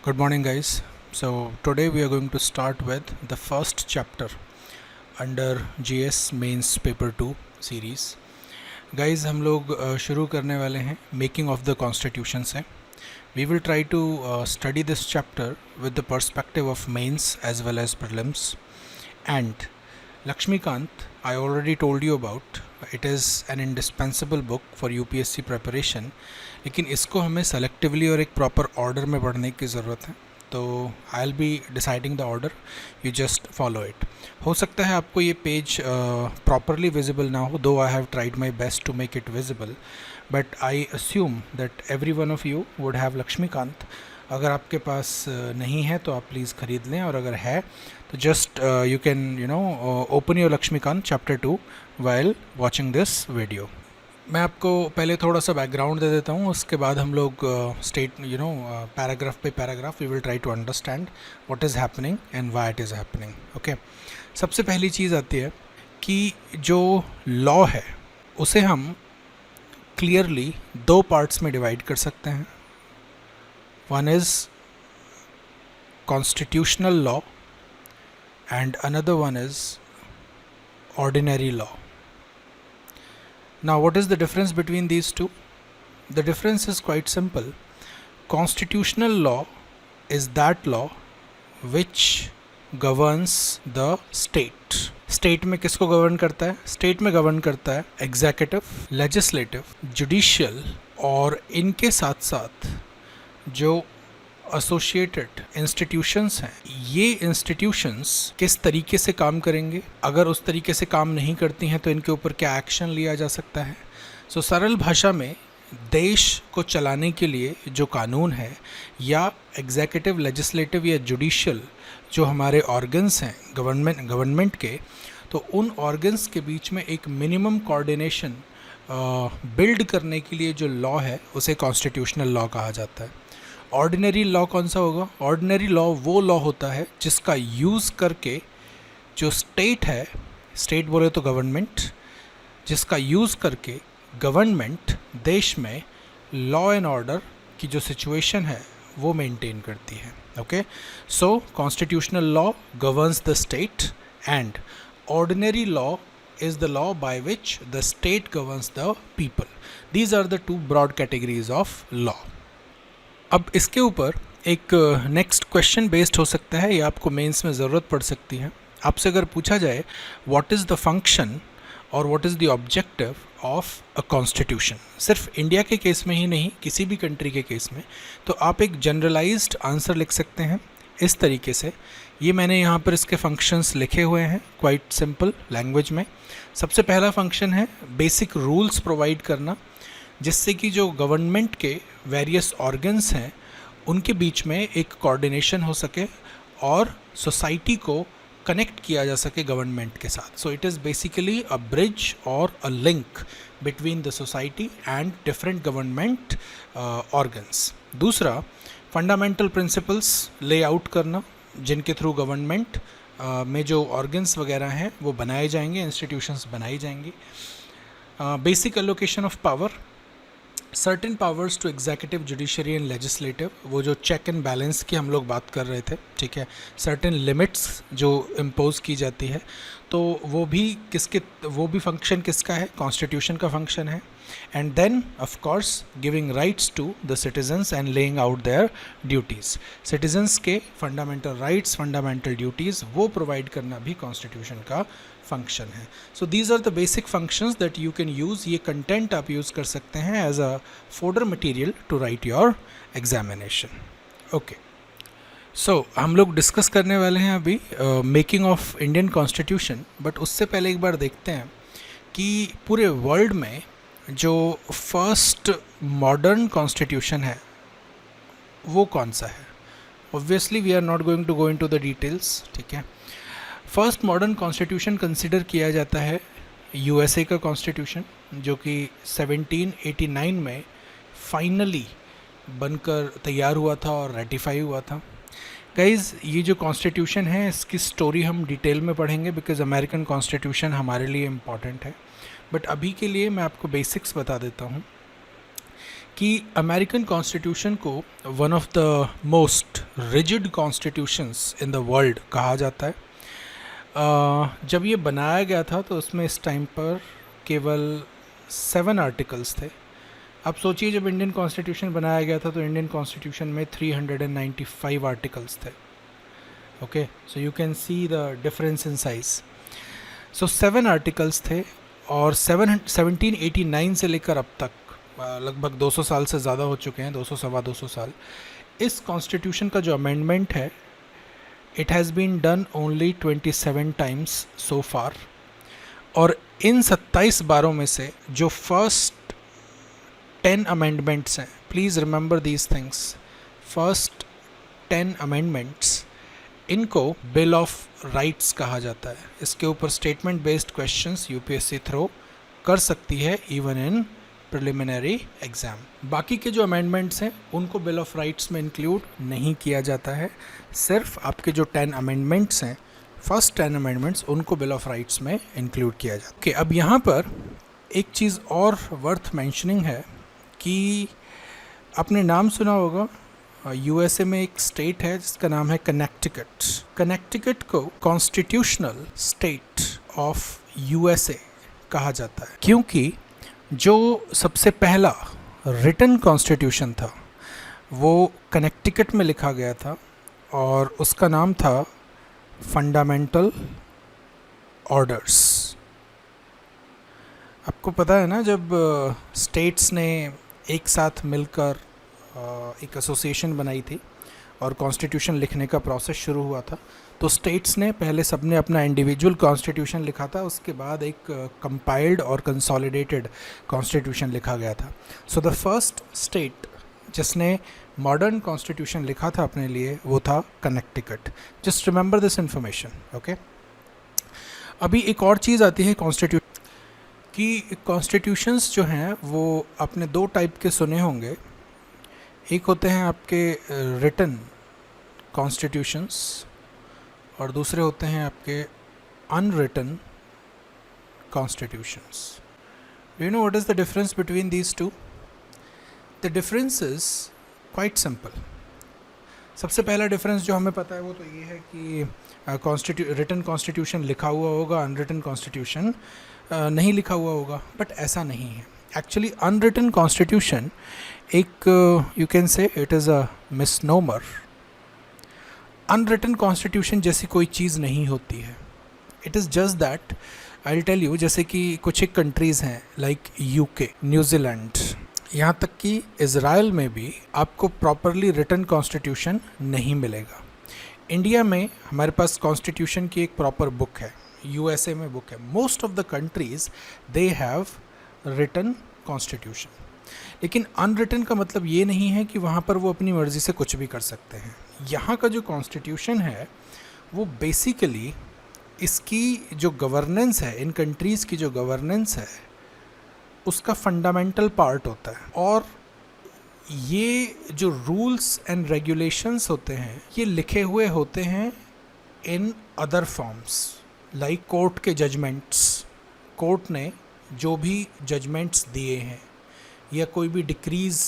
Good morning, guys. So, today we are going to start with the first chapter under GS Mains Paper 2 series. Guys, हम लोग शुरू करने वाले हैं making of the constitution से. We will try to study this chapter with the perspective of mains as well as prelims. And Lakshmikant, I already told you about. It is an indispensable book for UPSC preparation. लेकिन इसको हमें selectively और एक proper order में पढ़ने की ज़रूरत है. तो I will be deciding the order, you just follow it. हो सकता है आपको ये पेज प्रॉपरली विजिबल ना हो, though I have tried my best to make it visible, but I assume that every one of you would have Laxmikanth. अगर आपके पास नहीं है तो आप प्लीज़ ख़रीद लें, और अगर है तो just you can open your Laxmikanth chapter 2 while watching this video. मैं आपको पहले थोड़ा सा बैकग्राउंड दे देता हूँ, उसके बाद हम लोग पैराग्राफ पे paragraph we will try to understand what is happening and why it is happening. Okay, सबसे पहली चीज़ आती है कि जो लॉ है उसे हम क्लियरली दो पार्ट्स में डिवाइड कर सकते हैं. One is constitutional law and another one is ordinary law. Now, what is the difference between these two? The difference is quite simple. Constitutional law is that law which governs the state. State में किसको govern करता है? State में govern करता है executive, legislative, judicial, और इनके साथ साथ जो एसोसिएटेड इंस्टीट्यूशंस हैं, ये इंस्टीट्यूशंस किस तरीके से काम करेंगे, अगर उस तरीके से काम नहीं करती हैं तो इनके ऊपर क्या एक्शन लिया जा सकता है. सो सरल भाषा में देश को चलाने के लिए जो कानून है, या एग्जीक्यूटिव, लेजिस्लेटिव या जुडिशियल जो हमारे ऑर्गन्स हैं गवर्नमेंट के, तो उन ऑर्गन्स के बीच में एक मिनिमम कोऑर्डिनेशन बिल्ड करने के लिए जो लॉ है उसे कॉन्स्टिट्यूशनल लॉ कहा जाता है. ऑर्डिनरी लॉ कौन सा होगा? ऑर्डिनरी लॉ वो लॉ होता है जिसका यूज़ करके जो स्टेट है, स्टेट बोले तो गवर्नमेंट, जिसका यूज़ करके गवर्नमेंट देश में लॉ एंड ऑर्डर की जो सिचुएशन है वो मेंटेन करती है. Okay, so constitutional law governs the state and ordinary law is the law by which the state governs the people. These are the two broad categories of law. अब इसके ऊपर एक नेक्स्ट क्वेश्चन बेस्ड हो सकता है, या आपको mains में ज़रूरत पड़ सकती है. आपसे अगर पूछा जाए व्हाट इज़ द फंक्शन और what is the objective of a constitution, सिर्फ इंडिया के केस में ही नहीं, किसी भी कंट्री के केस में, तो आप एक जनरलाइज्ड आंसर लिख सकते हैं इस तरीके से. ये मैंने यहाँ पर इसके फंक्शंस लिखे हुए हैं क्वाइट सिंपल लैंग्वेज में. सबसे पहला फंक्शन है बेसिक रूल्स प्रोवाइड करना, जिससे कि जो गवर्नमेंट के वेरियस ऑर्गन्स हैं उनके बीच में एक कोऑर्डिनेशन हो सके और सोसाइटी को कनेक्ट किया जा सके गवर्नमेंट के साथ. So it is basically a bridge और a link between the society and different government organs. दूसरा, फंडामेंटल प्रिंसिपल्स ले आउट करना, जिनके थ्रू गवर्नमेंट में जो ऑर्गन्स वगैरह हैं वो बनाए जाएंगे, इंस्टीट्यूशंस बनाई जाएंगी. Basic allocation of power, certain powers to executive, judiciary and legislative, वो जो चेक एंड बैलेंस की हम लोग बात कर रहे थे, ठीक है, सर्टेन लिमिट्स जो इम्पोज की जाती है, तो वो भी फंक्शन किसका है? कॉन्स्टिट्यूशन का फंक्शन है. And then of course giving rights to the citizens and laying out their duties. Citizens के फंडामेंटल राइट्स, फंडामेंटल ड्यूटीज़ वो प्रोवाइड करना भी कॉन्स्टिट्यूशन का फंक्शन है. So these are the basic functions that you can use. ये content आप use कर सकते हैं as a fodder material to write your examination. Okay, so हम लोग डिस्कस करने वाले हैं अभी making of Indian constitution. But उससे पहले एक बार देखते हैं कि पूरे वर्ल्ड में जो फर्स्ट मॉडर्न कॉन्स्टिट्यूशन है वो कौन सा है. Obviously we are not going to go into the details, ठीक है. फर्स्ट मॉडर्न कॉन्स्टिट्यूशन कंसिडर किया जाता है यूएसए का कॉन्स्टिट्यूशन, जो कि 1789 में फाइनली बनकर तैयार हुआ था और रेटिफाई हुआ था. गाइज़, ये जो कॉन्स्टिट्यूशन है इसकी स्टोरी हम डिटेल में पढ़ेंगे, बिकॉज अमेरिकन कॉन्स्टिट्यूशन हमारे लिए इम्पॉर्टेंट है. बट अभी के लिए मैं आपको बेसिक्स बता देता हूँ कि अमेरिकन कॉन्स्टिट्यूशन को one of the most rigid constitutions in the world कहा जाता है। जब ये बनाया गया था तो उसमें इस टाइम पर केवल 7 आर्टिकल्स थे। अब सोचिए जब इंडियन कॉन्स्टिट्यूशन बनाया गया था तो इंडियन कॉन्स्टिट्यूशन में 395 आर्टिकल्स थे। Okay, so you can see the difference in size. So 7 articles थे और 1789 से लेकर अब तक लगभग 200 साल से ज़्यादा हो चुके हैं, 200 सवा 200 साल। इस कॉन्स्टिट्यूशन का जो अमेंडमेंट है it has been done only 27 times so far. और इन 27 बारों में से जो फर्स्ट 10 अमेंडमेंट्स हैं, please remember these things, first 10 amendments, इनको बिल ऑफ राइट्स कहा जाता है। इसके ऊपर statement based questions UPSC throw कर सकती है इवन इन प्रिलिमिनरी एग्ज़ाम। बाकी के जो अमेंडमेंट्स हैं उनको बिल ऑफ राइट्स में इंक्लूड नहीं किया जाता है। सिर्फ आपके जो 10 अमेंडमेंट्स हैं, फर्स्ट 10 अमेंडमेंट्स, उनको बिल ऑफ राइट्स में इंक्लूड किया जाता है। ओके, अब यहाँ पर एक चीज़ और वर्थ मेंशनिंग है कि आपने नाम सुना होगा, यूएसए में एक स्टेट है जिसका नाम है कनेक्टिकट। कनेक्टिकट को कॉन्स्टिट्यूशनल स्टेट ऑफ यूएसए कहा जाता है क्योंकि जो सबसे पहला रिटन कॉन्स्टिट्यूशन था वो कनेक्टिकट में लिखा गया था और उसका नाम था फंडामेंटल ऑर्डर्स। आपको पता है ना, जब स्टेट्स ने एक साथ मिलकर एक एसोसिएशन बनाई थी और कॉन्स्टिट्यूशन लिखने का प्रोसेस शुरू हुआ था, तो स्टेट्स ने पहले सबने अपना इंडिविजुअल कॉन्स्टिट्यूशन लिखा था, उसके बाद एक कंपाइल्ड और कंसोलिडेटेड कॉन्स्टिट्यूशन लिखा गया था। सो द फर्स्ट स्टेट जिसने मॉडर्न कॉन्स्टिट्यूशन लिखा था अपने लिए वो था Connecticut. Just remember this information, okay. अभी एक और चीज़ आती है कि कॉन्स्टिट्यूशंस जो हैं वो आपने 2 टाइप के सुने होंगे। एक होते हैं आपके रिटन कॉन्स्टिट्यूशंस और दूसरे होते हैं आपके unwritten constitutions. Do you know what is the difference between these two? The difference is quite simple. सबसे पहला डिफरेंस जो हमें पता है वो तो ये है कि रिटन कॉन्स्टिट्यूशन लिखा हुआ होगा, अनरिटन कॉन्स्टिट्यूशन नहीं लिखा हुआ होगा, बट ऐसा नहीं है। एक्चुअली अनरिटन कॉन्स्टिट्यूशन एक you can say it is a misnomer. Unwritten constitution जैसी कोई चीज़ नहीं होती है। It is just that I will tell you, जैसे कि कुछ एक कंट्रीज़ हैं लाइक यूके, न्यूजीलैंड, यहाँ तक कि इज़राइल में भी आपको प्रॉपरली रिटन कॉन्स्टिट्यूशन नहीं मिलेगा। इंडिया में हमारे पास कॉन्स्टिट्यूशन की एक प्रॉपर बुक है, यूएसए में बुक है। Most of the countries they have written constitution, लेकिन अनरिटन का मतलब ये नहीं है कि वहाँ पर वो अपनी मर्ज़ी से कुछ भी कर सकते हैं। यहाँ का जो कॉन्स्टिट्यूशन है वो बेसिकली इसकी जो गवर्नेंस है, इन कंट्रीज़ की जो गवर्नेंस है उसका फंडामेंटल पार्ट होता है। और ये जो रूल्स एंड रेगुलेशंस होते हैं ये लिखे हुए होते हैं in other forms, like court के जजमेंट्स। कोर्ट ने जो भी जजमेंट्स दिए हैं या कोई भी डिक्रीज़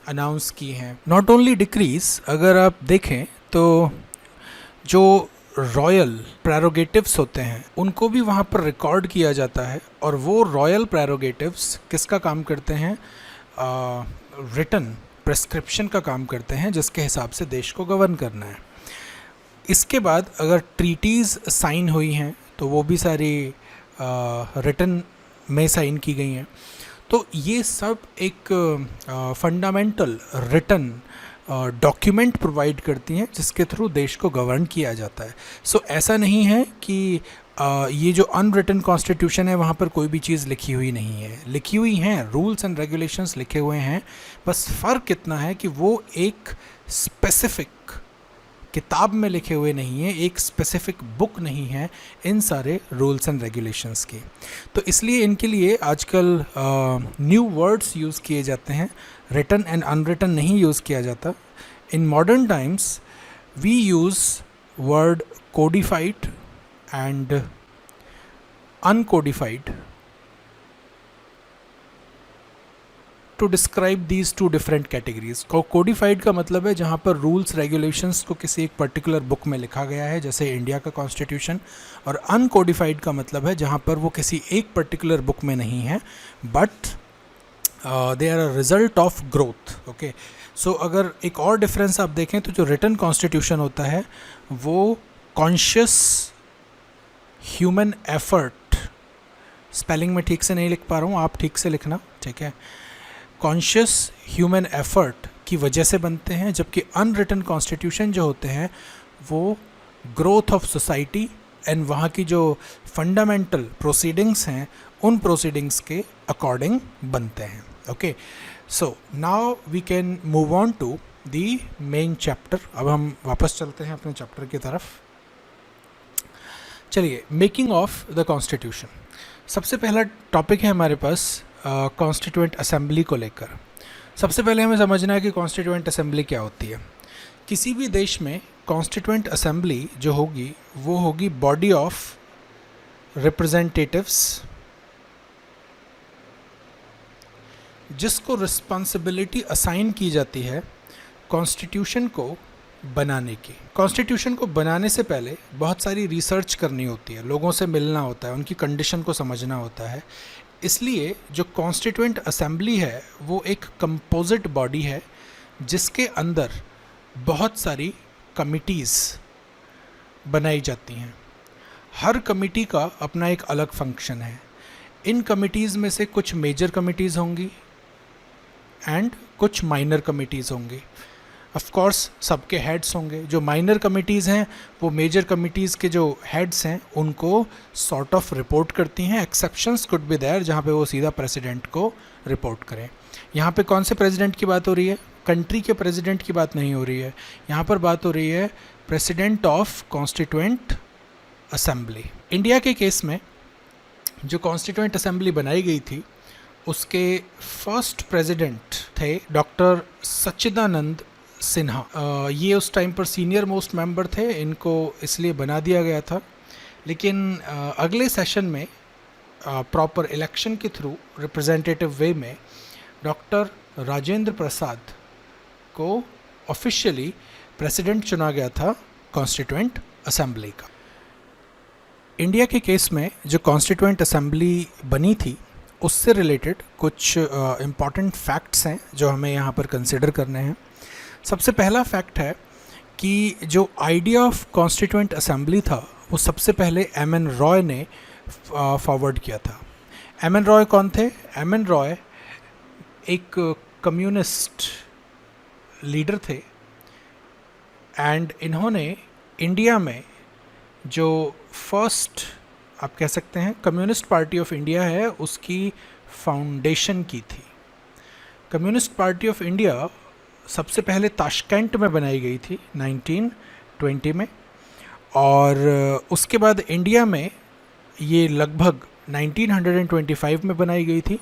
अनाउंस की हैं, नॉट ओनली डिक्रीज़, अगर आप देखें तो जो रॉयल प्रेरोगेटिव्स होते हैं उनको भी वहाँ पर रिकॉर्ड किया जाता है। और वो रॉयल प्रेरोगेटिव्स किसका काम करते हैं? रिटन प्रेस्क्रिप्शन का काम करते हैं, जिसके हिसाब से देश को गवर्न करना है। इसके बाद अगर ट्रीटीज़ साइन हुई हैं तो वो भी सारी रिटन में साइन की गई हैं। तो ये सब एक फंडामेंटल रिटन डॉक्यूमेंट प्रोवाइड करती हैं जिसके थ्रू देश को गवर्न किया जाता है। सो ऐसा नहीं है कि ये जो अनरिटन कॉन्स्टिट्यूशन है वहाँ पर कोई भी चीज़ लिखी हुई नहीं है। लिखी हुई हैं, रूल्स एंड रेगुलेशंस लिखे हुए हैं, बस फ़र्क इतना है कि वो एक स्पेसिफिक किताब में लिखे हुए नहीं है, एक स्पेसिफिक बुक नहीं है इन सारे रूल्स एंड रेगुलेशंस की। तो इसलिए इनके लिए आजकल न्यू वर्ड्स यूज़ किए जाते हैं, रिटन एंड अनरिटन नहीं यूज़ किया जाता। In modern times we use word codified and uncodified to describe these two different categories. Codified का मतलब है जहाँ पर रूल्स रेगुलेशंस को किसी एक पर्टिकुलर बुक में लिखा गया है, जैसे इंडिया का कॉन्स्टिट्यूशन। और अनकोडिफाइड का मतलब है जहाँ पर वो किसी एक पर्टिकुलर बुक में नहीं है, but they are a result of growth. Okay, so अगर एक और डिफरेंस आप देखें तो जो रिटन कॉन्स्टिट्यूशन होता है वो कॉन्शियस ह्यूमन एफर्ट, स्पेलिंग में ठीक से नहीं लिख पा रहा हूँ, आप ठीक से लिखना, ठीक है, कॉन्शियस ह्यूमन एफर्ट की वजह से बनते हैं, जबकि अनरिटन कॉन्स्टिट्यूशन जो होते हैं वो ग्रोथ ऑफ सोसाइटी एंड वहाँ की जो फंडामेंटल प्रोसीडिंग्स हैं उन प्रोसीडिंग्स के अकॉर्डिंग बनते हैं। Okay, so now we can move on to the main chapter. अब हम वापस चलते हैं अपने चैप्टर की तरफ। चलिए, मेकिंग ऑफ द कॉन्स्टिट्यूशन। सबसे पहला टॉपिक है हमारे पास कॉन्स्टिट्यूएंट असेंबली को लेकर। सबसे पहले हमें समझना है कि कॉन्स्टिट्यूएंट असेंबली क्या होती है। किसी भी देश में कॉन्स्टिट्यूएंट असेंबली जो होगी वो होगी बॉडी ऑफ रिप्रेजेंटेटिव्स, जिसको रिस्पॉन्सिबिलिटी असाइन की जाती है कॉन्स्टिट्यूशन को बनाने की। कॉन्स्टिट्यूशन को बनाने से पहले बहुत सारी रिसर्च करनी होती है, लोगों से मिलना होता है, उनकी कंडीशन को समझना होता है। इसलिए जो कॉन्स्टिट्यूएंट असेंबली है वो एक कंपोजिट बॉडी है जिसके अंदर बहुत सारी कमिटीज़ बनाई जाती हैं। हर कमिटी का अपना एक अलग फंक्शन है। इन कमिटीज़ में से कुछ मेजर कमिटीज़ होंगी एंड कुछ माइनर कमिटीज़ होंगी। ऑफ कोर्स सबके हेड्स होंगे। जो माइनर कमिटीज़ हैं वो मेजर कमिटीज़ के जो हेड्स हैं उनको सॉर्ट ऑफ रिपोर्ट करती हैं। एक्सेप्शंस कुड बी देयर जहाँ पे वो सीधा प्रेसिडेंट को रिपोर्ट करें। यहाँ पे कौन से प्रेसिडेंट की बात हो रही है? कंट्री के प्रेसिडेंट की बात नहीं हो रही है, यहाँ पर बात हो रही है president of constituent assembly. India के केस में जो कॉन्स्टिट्यूएंट असेंबली बनाई गई थी उसके फर्स्ट प्रेसिडेंट थे डॉक्टर सच्चिदानंद सिन्हा। ये उस टाइम पर सीनियर मोस्ट मेंबर थे, इनको इसलिए बना दिया गया था। लेकिन अगले सेशन में प्रॉपर इलेक्शन के थ्रू रिप्रेजेंटेटिव वे में डॉक्टर राजेंद्र प्रसाद को ऑफिशियली प्रेसिडेंट चुना गया था कॉन्स्टिट्यूएंट असेंबली का। इंडिया के केस में जो कॉन्स्टिट्यूएंट असेंबली बनी थी उससे रिलेटेड कुछ इम्पॉर्टेंट फैक्ट्स हैं जो हमें यहाँ पर कंसिडर करने हैं। सबसे पहला फैक्ट है कि जो आइडिया ऑफ कॉन्स्टिट्यूएंट असेंबली था वो सबसे पहले एम.एन. रॉय ने फॉरवर्ड किया था। एम.एन. रॉय कौन थे? एम.एन. रॉय एक कम्युनिस्ट लीडर थे एंड इन्होंने इंडिया में जो फर्स्ट आप कह सकते हैं कम्युनिस्ट पार्टी ऑफ इंडिया है उसकी फाउंडेशन की थी। कम्युनिस्ट पार्टी ऑफ इंडिया सबसे पहले ताशकंद में बनाई गई थी 1920 में, और उसके बाद इंडिया में ये लगभग 1925 में बनाई गई थी।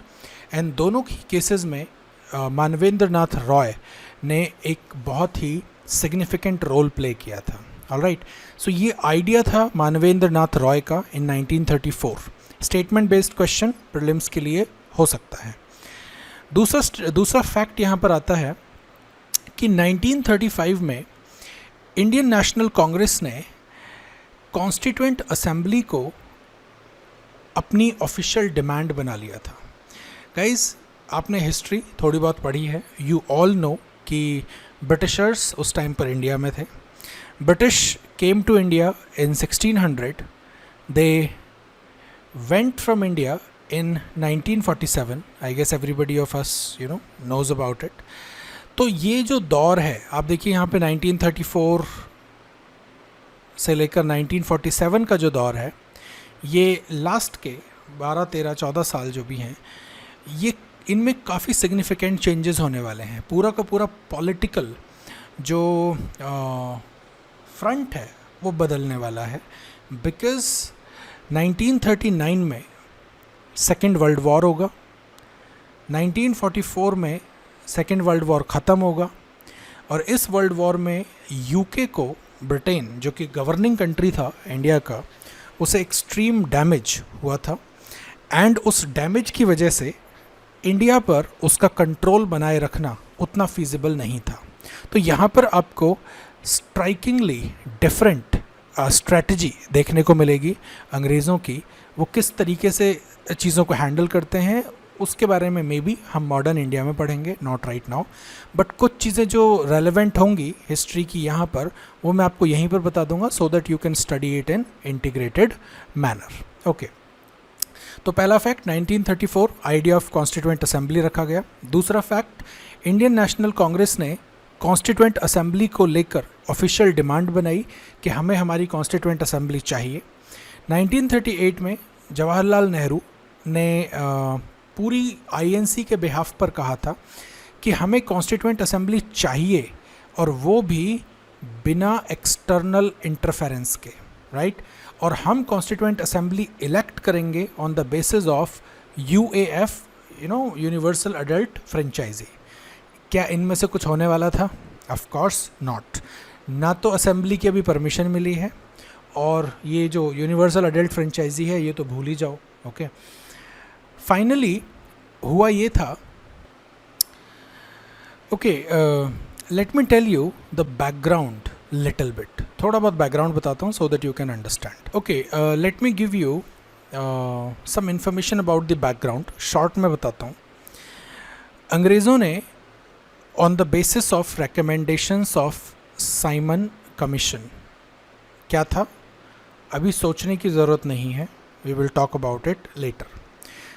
एंड दोनों ही केसेस में मानवेंद्र नाथ रॉय ने एक बहुत ही सिग्निफिकेंट रोल प्ले किया था। ऑलराइट, सो ये आइडिया था मानवेंद्र नाथ रॉय का इन 1934। स्टेटमेंट बेस्ड क्वेश्चन प्रीलिम्स के लिए हो सकता है। दूसरा फैक्ट यहाँ पर आता है कि 1935 में इंडियन नेशनल कांग्रेस ने कॉन्स्टिट्यूएंट असेंबली को अपनी ऑफिशियल डिमांड बना लिया था। गाइज, आपने हिस्ट्री थोड़ी बहुत पढ़ी है, यू ऑल नो कि ब्रिटिशर्स उस टाइम पर इंडिया में थे। British came to India in 1600, they went from India in 1947। I guess everybody of us knows about it. तो ये जो दौर है आप देखिए यहाँ पे 1934 से लेकर 1947 का जो दौर है, ये लास्ट के 12, 13, 14 साल जो भी हैं, ये इनमें काफ़ी सिग्निफिकेंट चेंजेस होने वाले हैं। पूरा का पूरा पॉलिटिकल जो फ्रंट है वो बदलने वाला है। बिकॉज़ 1939 में सेकेंड वर्ल्ड वॉर होगा, 1944 में सेकेंड वर्ल्ड वॉर ख़त्म होगा, और इस वर्ल्ड वॉर में यूके को, ब्रिटेन जो कि गवर्निंग कंट्री था इंडिया का, उसे एक्सट्रीम डैमेज हुआ था। एंड उस डैमेज की वजह से इंडिया पर उसका कंट्रोल बनाए रखना उतना फीजिबल नहीं था। तो यहाँ पर आपको स्ट्राइकिंगली डिफरेंट स्ट्रैटेजी देखने को मिलेगी अंग्रेज़ों की। वो किस तरीके से चीज़ों को हैंडल करते हैं उसके बारे में मे बी हम मॉडर्न इंडिया में पढ़ेंगे, नॉट राइट नाउ। बट कुछ चीज़ें जो रेलेवेंट होंगी हिस्ट्री की यहाँ पर, वो मैं आपको यहीं पर बता दूंगा सो that you can study it in integrated manner. Okay, तो पहला fact 1934 idea of constituent assembly रखा गया। दूसरा फैक्ट, इंडियन नेशनल कांग्रेस ने कॉन्स्टिट्यूएंट असेंबली को लेकर ऑफिशियल डिमांड बनाई कि हमें हमारी कॉन्स्टिट्यूएंट असेंबली चाहिए। 1938 में जवाहरलाल नेहरू ने पूरी आईएनसी के बिहाफ पर कहा था कि हमें कॉन्स्टिट्यूएंट असेंबली चाहिए, और वो भी बिना एक्सटर्नल इंटरफेरेंस के, राइट। और हम कॉन्स्टिट्यूएंट असेंबली इलेक्ट करेंगे on the basis of UAF, universal adult franchise. क्या इनमें से कुछ होने वाला था? Of course not. ना तो असेंबली की अभी परमिशन मिली है, और ये जो यूनिवर्सल एडल्ट फ्रेंचाइजी है ये तो भूल ही जाओ। ओके, फाइनली हुआ ये था। Okay, let me tell you the background little bit. थोड़ा बहुत बैकग्राउंड बताता हूँ so that you can understand. Okay, let me give you some information about the background. Short में बताता हूँ। अंग्रेज़ों ने on the basis of recommendations of Simon commission, क्या था अभी सोचने की ज़रूरत नहीं है, we will talk about it later.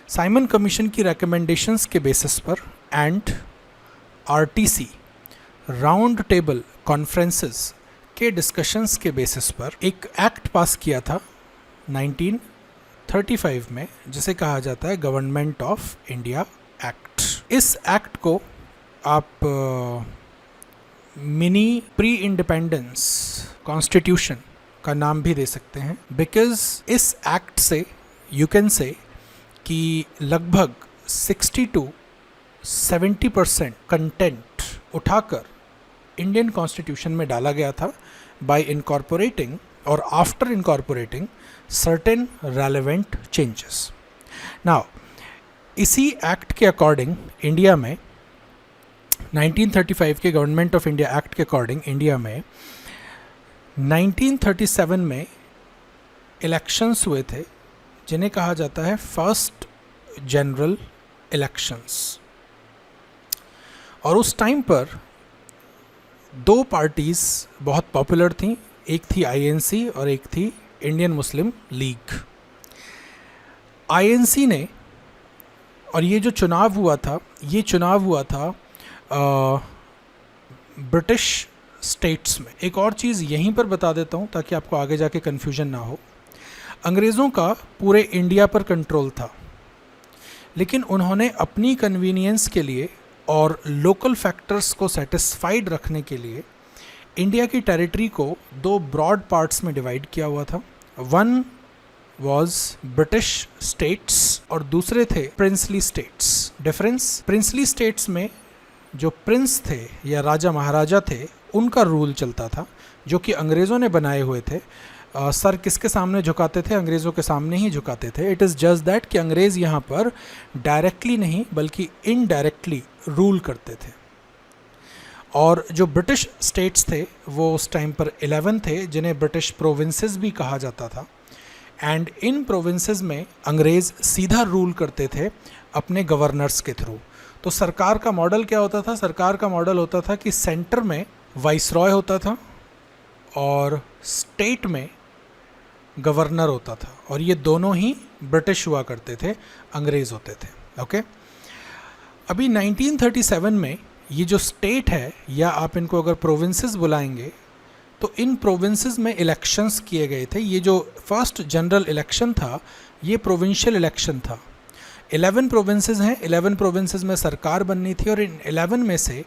Simon commission की रिकमेंडेशंस के बेसिस पर and RTC round table conferences के डिस्कशंस के बेसिस पर एक एक्ट पास किया था 1935 में, जिसे कहा जाता है गवर्नमेंट ऑफ इंडिया एक्ट। इस एक्ट को आप मिनी प्री इंडिपेंडेंस कॉन्स्टिट्यूशन का नाम भी दे सकते हैं, बिकॉज इस एक्ट से यू कैन से कि लगभग 60 to 70% कंटेंट उठाकर इंडियन कॉन्स्टिट्यूशन में डाला गया था बाय इनकॉर्पोरेटिंग और after incorporating certain relevant changes. Now इसी एक्ट के अकॉर्डिंग इंडिया में 1935 के गवर्नमेंट ऑफ इंडिया एक्ट के अकॉर्डिंग इंडिया में 1937 में इलेक्शंस हुए थे, जिन्हें कहा जाता है फर्स्ट जनरल इलेक्शंस। और उस टाइम पर दो पार्टीज़ बहुत पॉपुलर थीं, एक थी आईएनसी और एक थी इंडियन मुस्लिम लीग। आईएनसी ने, और ये जो चुनाव हुआ था, ये चुनाव हुआ था ब्रिटिश स्टेट्स में। एक और चीज़ यहीं पर बता देता हूँ ताकि आपको आगे जाके कन्फ्यूजन ना हो। अंग्रेज़ों का पूरे इंडिया पर कंट्रोल था, लेकिन उन्होंने अपनी कन्वीनियंस के लिए और लोकल फैक्टर्स को सेटिस्फाइड रखने के लिए इंडिया की टेरिटरी को दो ब्रॉड पार्ट्स में डिवाइड किया हुआ था। वन वॉज ब्रिटिश स्टेट्स और दूसरे थे princely states. Difference, princely states में जो प्रिंस थे या राजा महाराजा थे उनका रूल चलता था, जो कि अंग्रेज़ों ने बनाए हुए थे। सर किसके सामने झुकाते थे? अंग्रेज़ों के सामने ही झुकाते थे। इट इज़ जस्ट दैट कि अंग्रेज़ यहाँ पर डायरेक्टली नहीं बल्कि इनडायरेक्टली रूल करते थे। और जो ब्रिटिश स्टेट्स थे वो उस टाइम पर 11 थे, जिन्हें ब्रिटिश प्रोविंसेस भी कहा जाता था। एंड इन प्रोविंसेस में अंग्रेज़ सीधा रूल करते थे अपने गवर्नर्स के थ्रू। तो सरकार का मॉडल क्या होता था? सरकार का मॉडल होता था कि सेंटर में वाइसरॉय होता था और स्टेट में गवर्नर होता था, और ये दोनों ही ब्रिटिश हुआ करते थे, अंग्रेज़ होते थे। ओके, अभी 1937 में ये जो स्टेट है, या आप इनको अगर प्रोविंसेस बुलाएंगे, तो इन प्रोविंसेस में इलेक्शंस किए गए थे। ये जो फर्स्ट जनरल इलेक्शन था ये प्रोविंशियल इलेक्शन था। 11 प्रोविंसेस हैं, 11 प्रोविंसेस में सरकार बननी थी, और इन 11 में से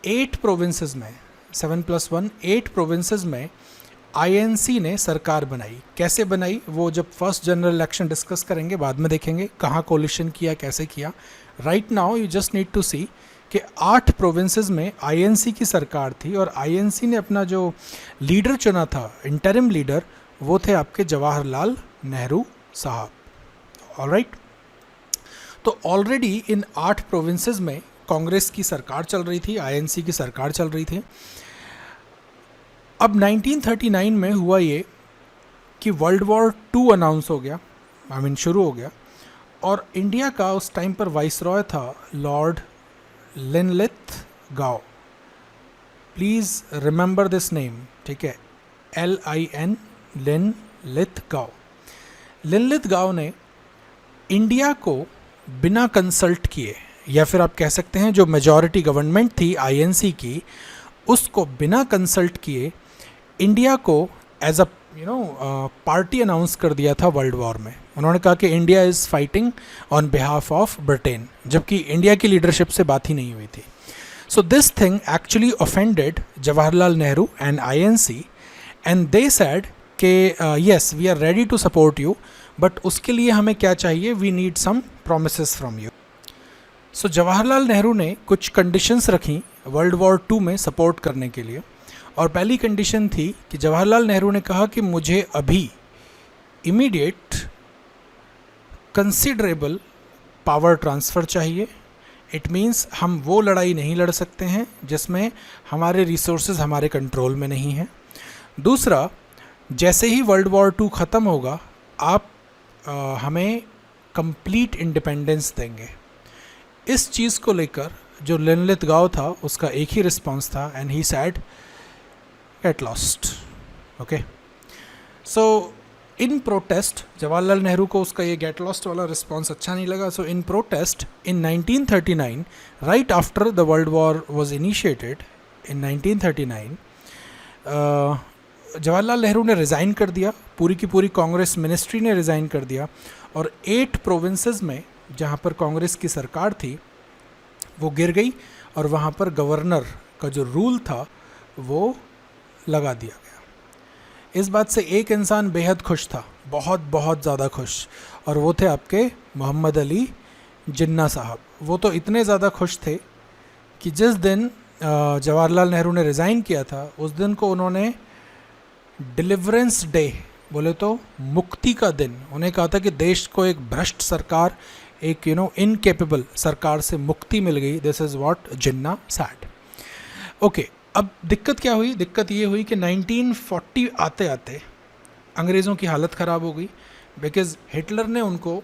8 प्रोविंसेस में 7+1 8 प्रोविंसेस में आईएनसी ने सरकार बनाई। कैसे बनाई वो जब फर्स्ट जनरल इलेक्शन डिस्कस करेंगे, बाद में देखेंगे कहाँ कोलिशन किया, कैसे किया। Right now you just need to see कि 8 प्रोविंसेस में आईएनसी की सरकार थी, और आईएनसी ने अपना जो लीडर चुना था, इंटरिम लीडर, वो थे आपके जवाहरलाल नेहरू साहब। ऑलराइट, तो ऑलरेडी इन 8 प्रोविंसेस में कांग्रेस की सरकार चल रही थी, आईएनसी की सरकार चल रही थी। अब 1939 में हुआ ये कि वर्ल्ड वॉर 2 अनाउंस हो गया, शुरू हो गया, और इंडिया का उस टाइम पर वाइसरॉय था लॉर्ड लिनलिथ गाओ। प्लीज़ रिमेंबर दिस नेम, ठीक है, LIN, लिनलिथ गाओ। लिनलिथ गाओ ने इंडिया को बिना कंसल्ट किए, या फिर आप कह सकते हैं जो मेजॉरिटी गवर्नमेंट थी आईएनसी की, उसको बिना कंसल्ट किए इंडिया को एज अ पार्टी अनाउंस कर दिया था वर्ल्ड वॉर में। उन्होंने कहा कि India is fighting on behalf of Britain, जबकि इंडिया की लीडरशिप से बात ही नहीं हुई थी। So this thing actually offended Jawaharlal Nehru and INC, and they said कि yes we are ready to support you, but उसके लिए हमें क्या चाहिए, we need some promises from you. So Jawaharlal Nehru ने कुछ कंडीशंस रखी वर्ल्ड वॉर 2 में सपोर्ट करने के लिए, और पहली कंडीशन थी कि जवाहरलाल नेहरू ने कहा कि मुझे अभी इमीडिएट कंसिडरेबल पावर ट्रांसफ़र चाहिए। इट मीन्स हम वो लड़ाई नहीं लड़ सकते हैं जिसमें हमारे रिसोर्सेज हमारे कंट्रोल में नहीं हैं। दूसरा, जैसे ही वर्ल्ड वॉर 2 ख़त्म होगा आप हमें कंप्लीट इंडिपेंडेंस देंगे। इस चीज़ को लेकर जो लिनलिथ गाओ था उसका एक ही रिस्पॉन्स था, and he said get lost. Okay, so in protest Jawaharlal Nehru को उसका ये गेट लॉस्ट वाला रिस्पॉन्स अच्छा नहीं लगा। So in protest in 1939, right after the world war was initiated in 1939, Jawaharlal Nehru ने रिज़ाइन कर दिया, पूरी की पूरी कांग्रेस मिनिस्ट्री ने रिज़ाइन कर दिया, और 8 प्रोविंसेस में जहाँ पर कांग्रेस की सरकार थी वो गिर गई, और वहाँ पर गवर्नर का जो रूल था वो लगा दिया गया। इस बात से एक इंसान बेहद खुश था, बहुत बहुत ज़्यादा खुश, और वो थे आपके मोहम्मद अली जिन्ना साहब। वो तो इतने ज़्यादा खुश थे कि जिस दिन जवाहरलाल नेहरू ने रिज़ाइन किया था उस दिन को उन्होंने डिलीवरेंस डे, बोले तो मुक्ति का दिन, उन्हें कहा था कि देश को एक भ्रष्ट सरकार, एक इनकेपेबल सरकार से मुक्ति मिल गई। This is what Jinnah sad. Okay, अब दिक्कत क्या हुई? दिक्कत ये हुई कि 1940 आते आते अंग्रेज़ों की हालत ख़राब हो गई, बिकॉज़ हिटलर ने उनको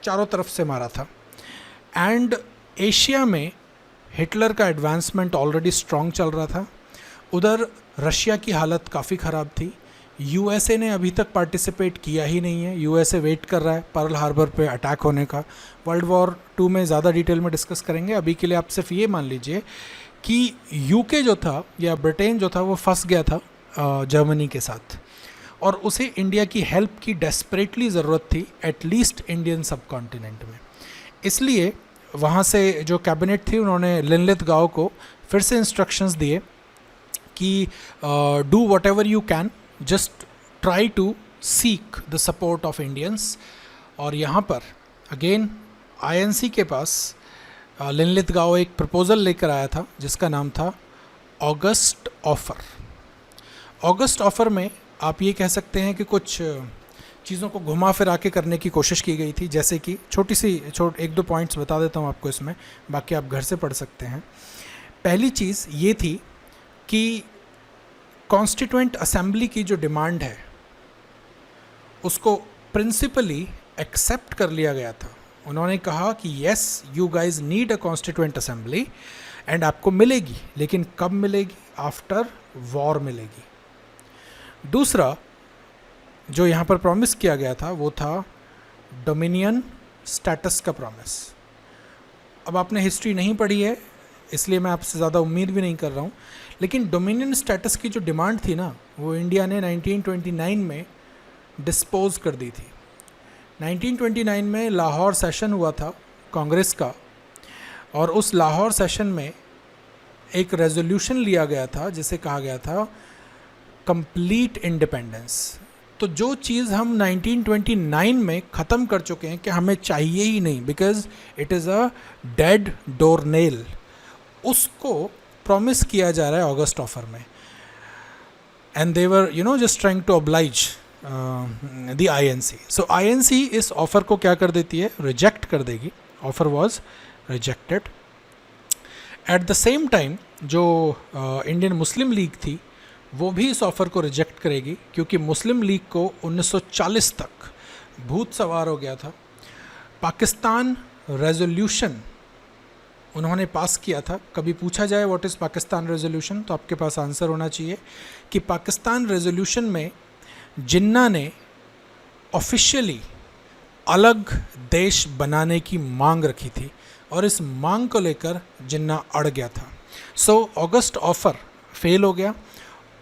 चारों तरफ से मारा था, एंड एशिया में हिटलर का एडवांसमेंट ऑलरेडी स्ट्रॉन्ग चल रहा था। उधर रशिया की हालत काफ़ी ख़राब थी। यूएसए ने अभी तक पार्टिसिपेट किया ही नहीं है, यूएसए वेट कर रहा है पर्ल हार्बर पे अटैक होने का। वर्ल्ड वॉर 2 में ज़्यादा डिटेल में डिस्कस करेंगे, अभी के लिए आप सिर्फ ये मान लीजिए कि यूके जो था या ब्रिटेन जो था वो फंस गया था जर्मनी के साथ, और उसे इंडिया की हेल्प की डेस्परेटली ज़रूरत थी, एटलीस्ट इंडियन सब कॉन्टिनेंट में। इसलिए वहाँ से जो कैबिनेट थी उन्होंने लिनलिथ गाओ को फिर से इंस्ट्रक्शंस दिए कि do whatever you can, just try to seek the support of Indians. और यहाँ पर अगेन आईएनसी के पास लिनलिथ गाओ एक प्रपोज़ल लेकर आया था जिसका नाम था ऑगस्ट ऑफ़र। ऑगस्ट ऑफ़र में आप ये कह सकते हैं कि कुछ चीज़ों को घुमा फिरा के करने की कोशिश की गई थी, जैसे कि एक दो पॉइंट्स बता देता हूँ आपको इसमें, बाकी आप घर से पढ़ सकते हैं। पहली चीज़ ये थी कि कॉन्स्टिट्यूएंट असेंबली की जो डिमांड है उसको प्रिंसिपली एक्सेप्ट कर लिया गया था। उन्होंने कहा कि yes you guys need a constituent assembly and आपको मिलेगी, लेकिन कब मिलेगी? आफ्टर वॉर मिलेगी। दूसरा जो यहाँ पर प्रॉमिस किया गया था वो था डोमिनियन स्टेटस का प्रॉमिस। अब आपने हिस्ट्री नहीं पढ़ी है इसलिए मैं आपसे ज़्यादा उम्मीद भी नहीं कर रहा हूँ, लेकिन डोमिनियन स्टेटस की जो डिमांड थी ना वो इंडिया ने 1929 में डिस्पोज कर दी थी। 1929 में लाहौर सेशन हुआ था कांग्रेस का, और उस लाहौर सेशन में एक रेजोल्यूशन लिया गया था जिसे कहा गया था कंप्लीट इंडिपेंडेंस। तो जो चीज़ हम 1929 में ख़त्म कर चुके हैं कि हमें चाहिए ही नहीं because it is a dead door nail, उसको प्रॉमिस किया जा रहा है अगस्त ऑफर में। And they were just trying to oblige the INC. सो आईएनसी इस ऑफ़र को क्या कर देती है? रिजेक्ट कर देगी, offer was rejected. At the same time जो इंडियन मुस्लिम लीग थी वो भी इस ऑफ़र को रिजेक्ट करेगी, क्योंकि मुस्लिम लीग को 1940 तक भूत सवार हो गया था. पाकिस्तान रेजोल्यूशन उन्होंने पास किया था. कभी पूछा जाए व्हाट इज़ पाकिस्तान रेजोल्यूशन तो आपके पास आंसर होना चाहिए कि पाकिस्तान रेजोल्यूशन में जिन्ना ने ऑफिशियली अलग देश बनाने की मांग रखी थी और इस मांग को लेकर जिन्ना अड़ गया था. सो अगस्त ऑफर फेल हो गया.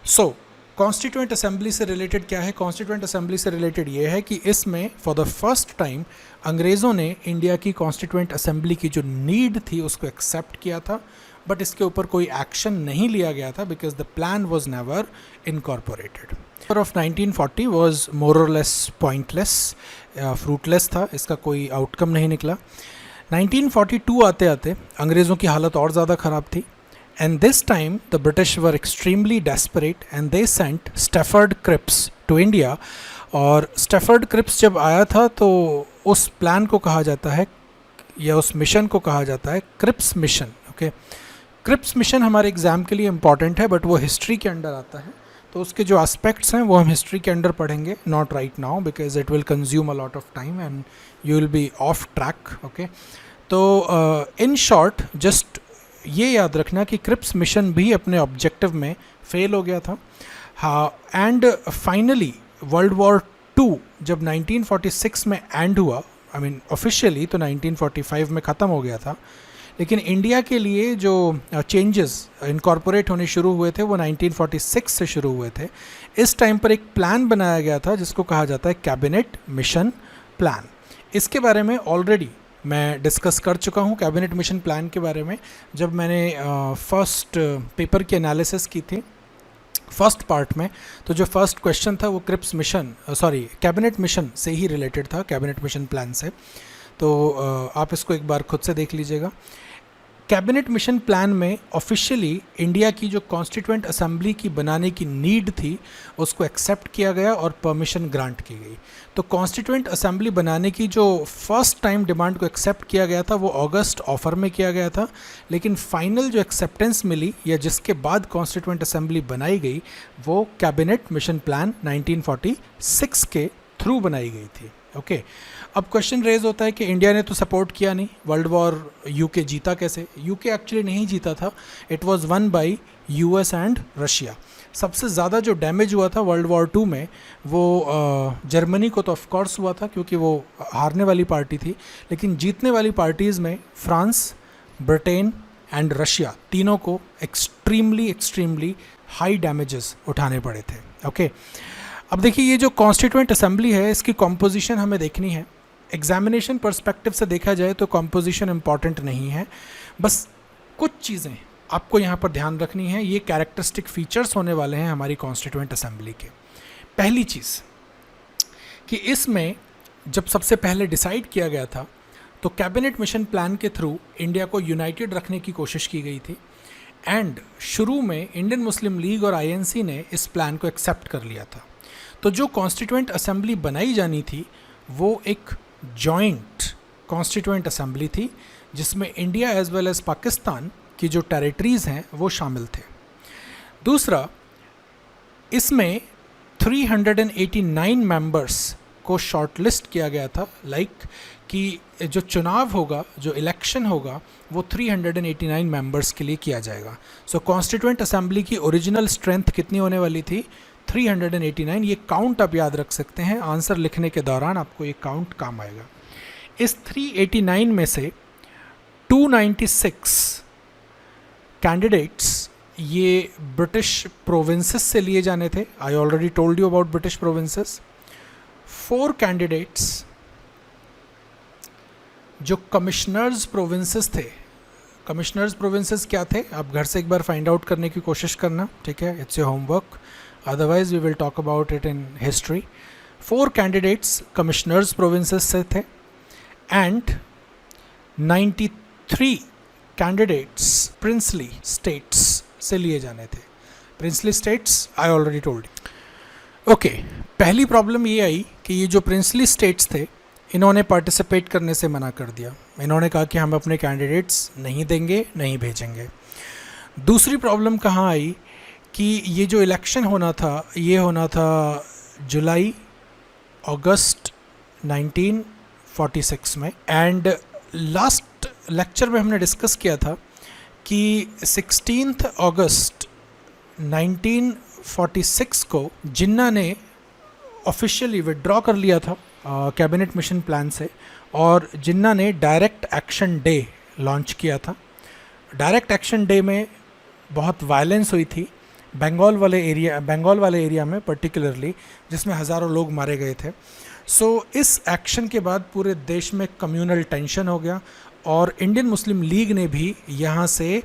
सो कॉन्स्टिट्यूएंट असेंबली से रिलेटेड क्या है? कॉन्स्टिट्यूएंट असेंबली से रिलेटेड ये है कि इसमें फॉर द फर्स्ट टाइम अंग्रेज़ों ने इंडिया की कॉन्स्टिट्यूएंट असेंबली की जो नीड थी उसको एक्सेप्ट किया था, बट इसके ऊपर कोई एक्शन नहीं लिया गया था because the plan was never incorporated. Of 1940 was more और लेस पॉइंटलेस, फ्रूटलेस था, इसका कोई आउटकम नहीं निकला. 1942 आते आते अंग्रेज़ों की हालत और ज़्यादा ख़राब थी. And this time the British were extremely desperate and they sent Stafford Cripps to India. और Stafford Cripps जब आया था तो उस प्लान को कहा जाता है या उस मिशन को कहा जाता है Cripps mission. Okay, Cripps mission हमारे एग्ज़ाम के लिए इम्पॉर्टेंट है बट वो हिस्ट्री के अंडर आता है, तो उसके जो एस्पेक्ट्स हैं वो हम हिस्ट्री के अंडर पढ़ेंगे, not right now because it will consume a lot of time and you will be of track. Okay, तो इन शॉर्ट जस्ट ये याद रखना कि क्रिप्स मिशन भी अपने ऑब्जेक्टिव में फेल हो गया था. हाँ, एंड फाइनली वर्ल्ड वॉर 2 जब 1946 में एंड हुआ, आई मीन ऑफिशियली तो 1945 में ख़त्म हो गया था, लेकिन इंडिया के लिए जो चेंजेस इनकॉर्पोरेट होने शुरू हुए थे वो 1946 से शुरू हुए थे. इस टाइम पर एक प्लान बनाया गया था जिसको कहा जाता है कैबिनेट मिशन प्लान. इसके बारे में ऑलरेडी मैं डिस्कस कर चुका हूँ कैबिनेट मिशन प्लान के बारे में, जब मैंने फर्स्ट पेपर की एनालिसिस की थी फर्स्ट पार्ट में. तो जो फर्स्ट क्वेश्चन था वो क्रिप्स मिशन कैबिनेट मिशन से ही रिलेटेड था, कैबिनेट मिशन प्लान से. तो आप इसको एक बार खुद से देख लीजिएगा. कैबिनेट मिशन प्लान में ऑफिशियली इंडिया की जो कॉन्स्टिट्यूएंट असेंबली की बनाने की नीड थी उसको एक्सेप्ट किया गया और परमिशन ग्रांट की गई. तो कॉन्स्टिट्यूएंट असेंबली बनाने की जो फर्स्ट टाइम डिमांड को एक्सेप्ट किया गया था वो अगस्त ऑफर में किया गया था, लेकिन फाइनल जो एक्सेप्टेंस मिली या जिसके बाद कॉन्स्टिट्यूएंट असेंबली बनाई गई वो कैबिनेट मिशन प्लान 1946 के थ्रू बनाई गई थी. ओके, अब क्वेश्चन रेज होता है कि इंडिया ने तो सपोर्ट किया नहीं, वर्ल्ड वॉर यूके जीता कैसे? यूके एक्चुअली नहीं जीता था, it was one by US and Russia. सबसे ज़्यादा जो डैमेज हुआ था वर्ल्ड वॉर 2 में वो जर्मनी को तो ऑफकोर्स हुआ था क्योंकि वो हारने वाली पार्टी थी, लेकिन जीतने वाली पार्टीज़ में फ्रांस, ब्रिटेन एंड रशिया तीनों को एक्सट्रीमली हाई डैमेजेस उठाने पड़े थे. ओके, अब देखिए ये जो कॉन्स्टिट्यूएंट असेंबली है इसकी कॉम्पोजिशन हमें देखनी है. एग्जामिनेशन पर्सपेक्टिव से देखा जाए तो कॉम्पोजिशन इम्पॉर्टेंट नहीं है, बस कुछ चीज़ें आपको यहाँ पर ध्यान रखनी है. ये कैरेक्टरिस्टिक फीचर्स होने वाले हैं हमारी कॉन्स्टिट्यूएंट असेंबली के. पहली चीज़ कि इसमें जब सबसे पहले डिसाइड किया गया था तो कैबिनेट मिशन प्लान के थ्रू इंडिया को यूनाइटेड रखने की कोशिश की गई थी एंड शुरू में इंडियन मुस्लिम लीग और आईएनसी ने इस प्लान को एक्सेप्ट कर लिया था. तो जो कॉन्स्टिट्यूएंट असेंबली बनाई जानी थी वो एक जॉइंट कॉन्स्टिट्यूएंट असेंबली थी जिसमें India as well as Pakistan की जो टेरिटरीज़ हैं वो शामिल थे. दूसरा, इसमें 389 मेंबर्स को शॉर्टलिस्ट किया गया था, कि जो चुनाव होगा, जो इलेक्शन होगा वो 389 मेंबर्स के लिए किया जाएगा. सो कॉन्स्टिट्यूएंट असेंबली की ओरिजिनल स्ट्रेंथ कितनी होने वाली थी? 389. ये काउंट आप याद रख सकते हैं, आंसर लिखने के दौरान आपको ये काउंट काम आएगा. इस 389 में से 296 कैंडिडेट्स ये ब्रिटिश प्रोविंसेस से लिए जाने थे. आई already told you about British provinces. 4 candidates जो कमिश्नर्स प्रोविंसेस थे. कमिश्नर्स प्रोविंसेस क्या थे आप घर से एक बार फाइंड आउट करने की कोशिश करना, ठीक है, it's your homework, otherwise we will talk about it in history. 4 candidates commissioners provinces से थे एंड 93 कैंडिडेट्स प्रिंसली स्टेट्स से लिए जाने थे. Princely states I already told you. Okay, पहली प्रॉब्लम ये आई कि ये जो प्रिंसली स्टेट्स थे इन्होंने पार्टिसिपेट करने से मना कर दिया। इन्होंने कहा कि हम अपने कैंडिडेट्स नहीं देंगे, नहीं भेजेंगे। दूसरी प्रॉब्लम कहाँ आई कि ये जो इलेक्शन होना था ये होना था जुलाई अगस्त 1946 में। एंड लास्ट लेक्चर में हमने डिस्कस किया था कि 16 अगस्त 1946 को जिन्ना ने ऑफिशियली विड्रॉ कर लिया था कैबिनेट मिशन प्लान से, और जिन्ना ने डायरेक्ट एक्शन डे लॉन्च किया था। डायरेक्ट एक्शन डे में बहुत वायलेंस हुई थी बंगाल वाले एरिया में पर्टिकुलरली, जिसमें हज़ारों लोग मारे गए थे। सो इस एक्शन के बाद पूरे देश में कम्युनल टेंशन हो गया और इंडियन मुस्लिम लीग ने भी यहाँ से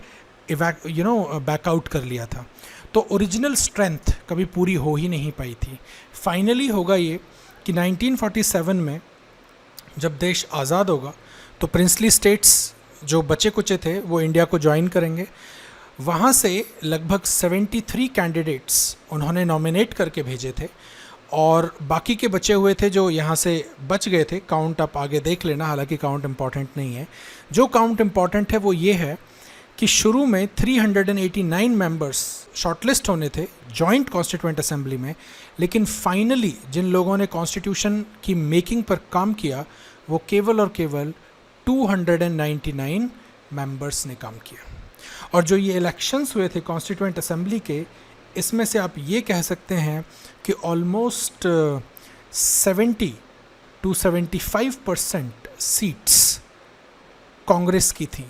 बैकआउट कर लिया था। तो ओरिजिनल स्ट्रेंथ कभी पूरी हो ही नहीं पाई थी। फाइनली होगा ये कि 1947 में जब देश आज़ाद होगा तो प्रिंसली स्टेट्स जो बचे कुचे थे वो इंडिया को ज्वाइन करेंगे। वहाँ से लगभग 73 कैंडिडेट्स उन्होंने नॉमिनेट करके भेजे थे और बाकी के बचे हुए थे जो यहाँ से बच गए थे। काउंट आप आगे देख लेना, हालांकि काउंट इम्पॉर्टेंट नहीं है। जो काउंट इम्पॉर्टेंट है वो ये है कि शुरू में 389 मेंबर्स शॉर्टलिस्ट होने थे जॉइंट कॉन्स्टिट्यूएंट असेंबली में, लेकिन फाइनली जिन लोगों ने कॉन्स्टिट्यूशन की मेकिंग पर काम किया वो केवल और केवल 299 मेंबर्स ने काम किया। और जो ये इलेक्शंस हुए थे कॉन्स्टिट्यूएंट असेंबली के, इसमें से आप ये कह सकते हैं कि ऑलमोस्ट 70 to 75% सीट्स कांग्रेस की थी।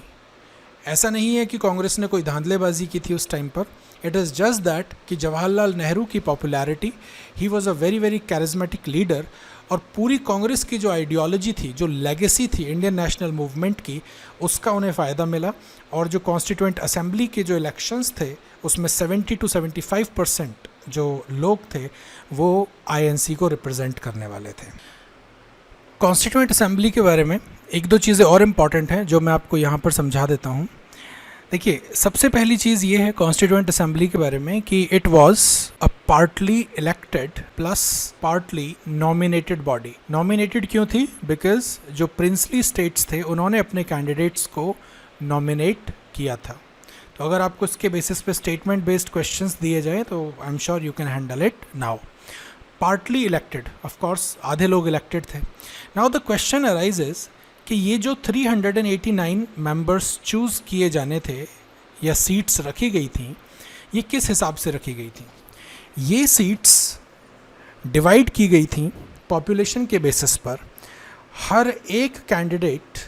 ऐसा नहीं है कि कांग्रेस ने कोई धांधलेबाजी की थी उस टाइम पर। इट इज़ जस्ट दैट कि जवाहरलाल नेहरू की popularity, he was a very very charismatic leader, और पूरी कांग्रेस की जो आइडियोलॉजी थी, जो लेगेसी थी इंडियन नेशनल मूवमेंट की, उसका उन्हें फ़ायदा मिला। और जो कॉन्स्टिट्यूएंट असेंबली के जो इलेक्शंस थे उसमें 70 to 75% जो लोग थे वो आईएनसी को रिप्रेजेंट करने वाले थे। कॉन्स्टिट्यूएंट असेंबली के बारे में एक दो चीज़ें और इम्पॉर्टेंट हैं जो मैं आपको यहाँ पर समझा देता हूँ। देखिए, सबसे पहली चीज़ ये है कॉन्स्टिट्यूएंट असेंबली के बारे में कि it was a partly elected plus partly nominated body. Nominated क्यों थी? बिकॉज जो प्रिंसली स्टेट्स थे उन्होंने अपने कैंडिडेट्स को नॉमिनेट किया था। तो अगर आपको इसके बेसिस पे स्टेटमेंट बेस्ड क्वेश्चंस दिए जाएँ तो I am sure you can handle it. Now partly elected, of course आधे लोग इलेक्टेड थे। नाउ द क्वेश्चन अराइजेज कि ये जो 389 मेंबर्स चूज़ किए जाने थे या सीट्स रखी गई थी, ये किस हिसाब से रखी गई थी? ये सीट्स डिवाइड की गई थी पॉपुलेशन के बेसिस पर। हर एक कैंडिडेट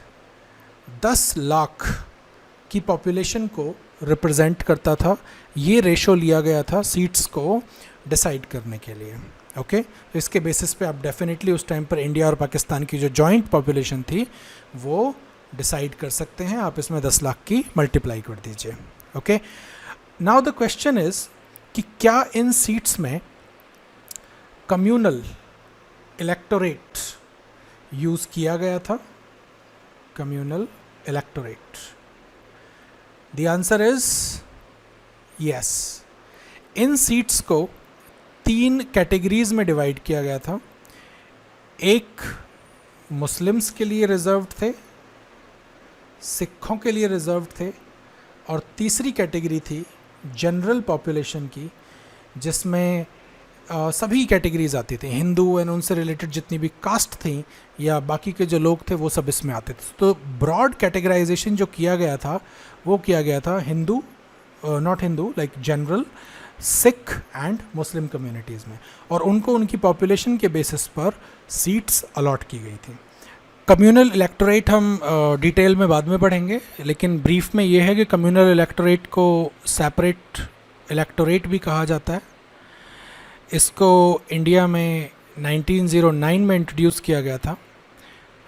10 लाख की पॉपुलेशन को रिप्रेजेंट करता था। ये रेशो लिया गया था सीट्स को डिसाइड करने के लिए। ओके, तो इसके बेसिस पे आप डेफिनेटली उस टाइम पर इंडिया और पाकिस्तान की जो जॉइंट पॉपुलेशन थी वो डिसाइड कर सकते हैं। आप इसमें 10 लाख की मल्टीप्लाई कर दीजिए। Okay, now the question is कि क्या इन सीट्स में कम्युनल इलेक्टोरेट यूज़ किया गया था? Communal electorate, the answer is yes. In seats को 3 कैटेगरीज में डिवाइड किया गया था। एक मुस्लिम्स के लिए रिजर्व्ड थे, सिखों के लिए रिजर्व्ड थे, और तीसरी कैटेगरी थी जनरल पॉपुलेशन की, जिसमें सभी कैटेगरीज आती थी। हिंदू एंड उनसे रिलेटेड जितनी भी कास्ट थी या बाकी के जो लोग थे वो सब इसमें आते थे। तो ब्रॉड कैटेगराइजेशन जो किया गया था वो किया गया था Hindu, not Hindu, like general, Sikh and Muslim communities में, और उनको उनकी पॉपुलेशन के बेसिस पर सीट्स अलॉट की गई थी। कम्युनल इलेक्टोरेट हम डिटेल में बाद में पढ़ेंगे, लेकिन ब्रीफ में ये है कि कम्युनल इलेक्टोरेट को सेपरेट इलेक्टोरेट भी कहा जाता है। इसको इंडिया में 1909 में इंट्रोड्यूस किया गया था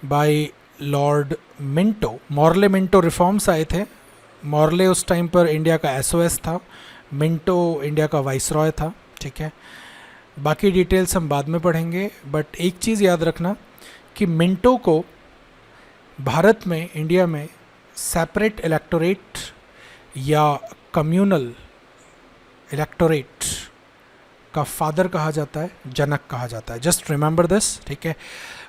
by Lord Minto. Morley Minto reforms आए थे। मॉर्ले उस टाइम पर इंडिया का एसओएस था, मिंटो इंडिया का वाइसरॉय था। ठीक है, बाकी डिटेल्स हम बाद में पढ़ेंगे, बट एक चीज़ याद रखना कि मिंटो को भारत में, इंडिया में सेपरेट इलेक्टोरेट या कम्युनल इलेक्टोरेट का फादर कहा जाता है, जनक कहा जाता है। Just remember this. ठीक है,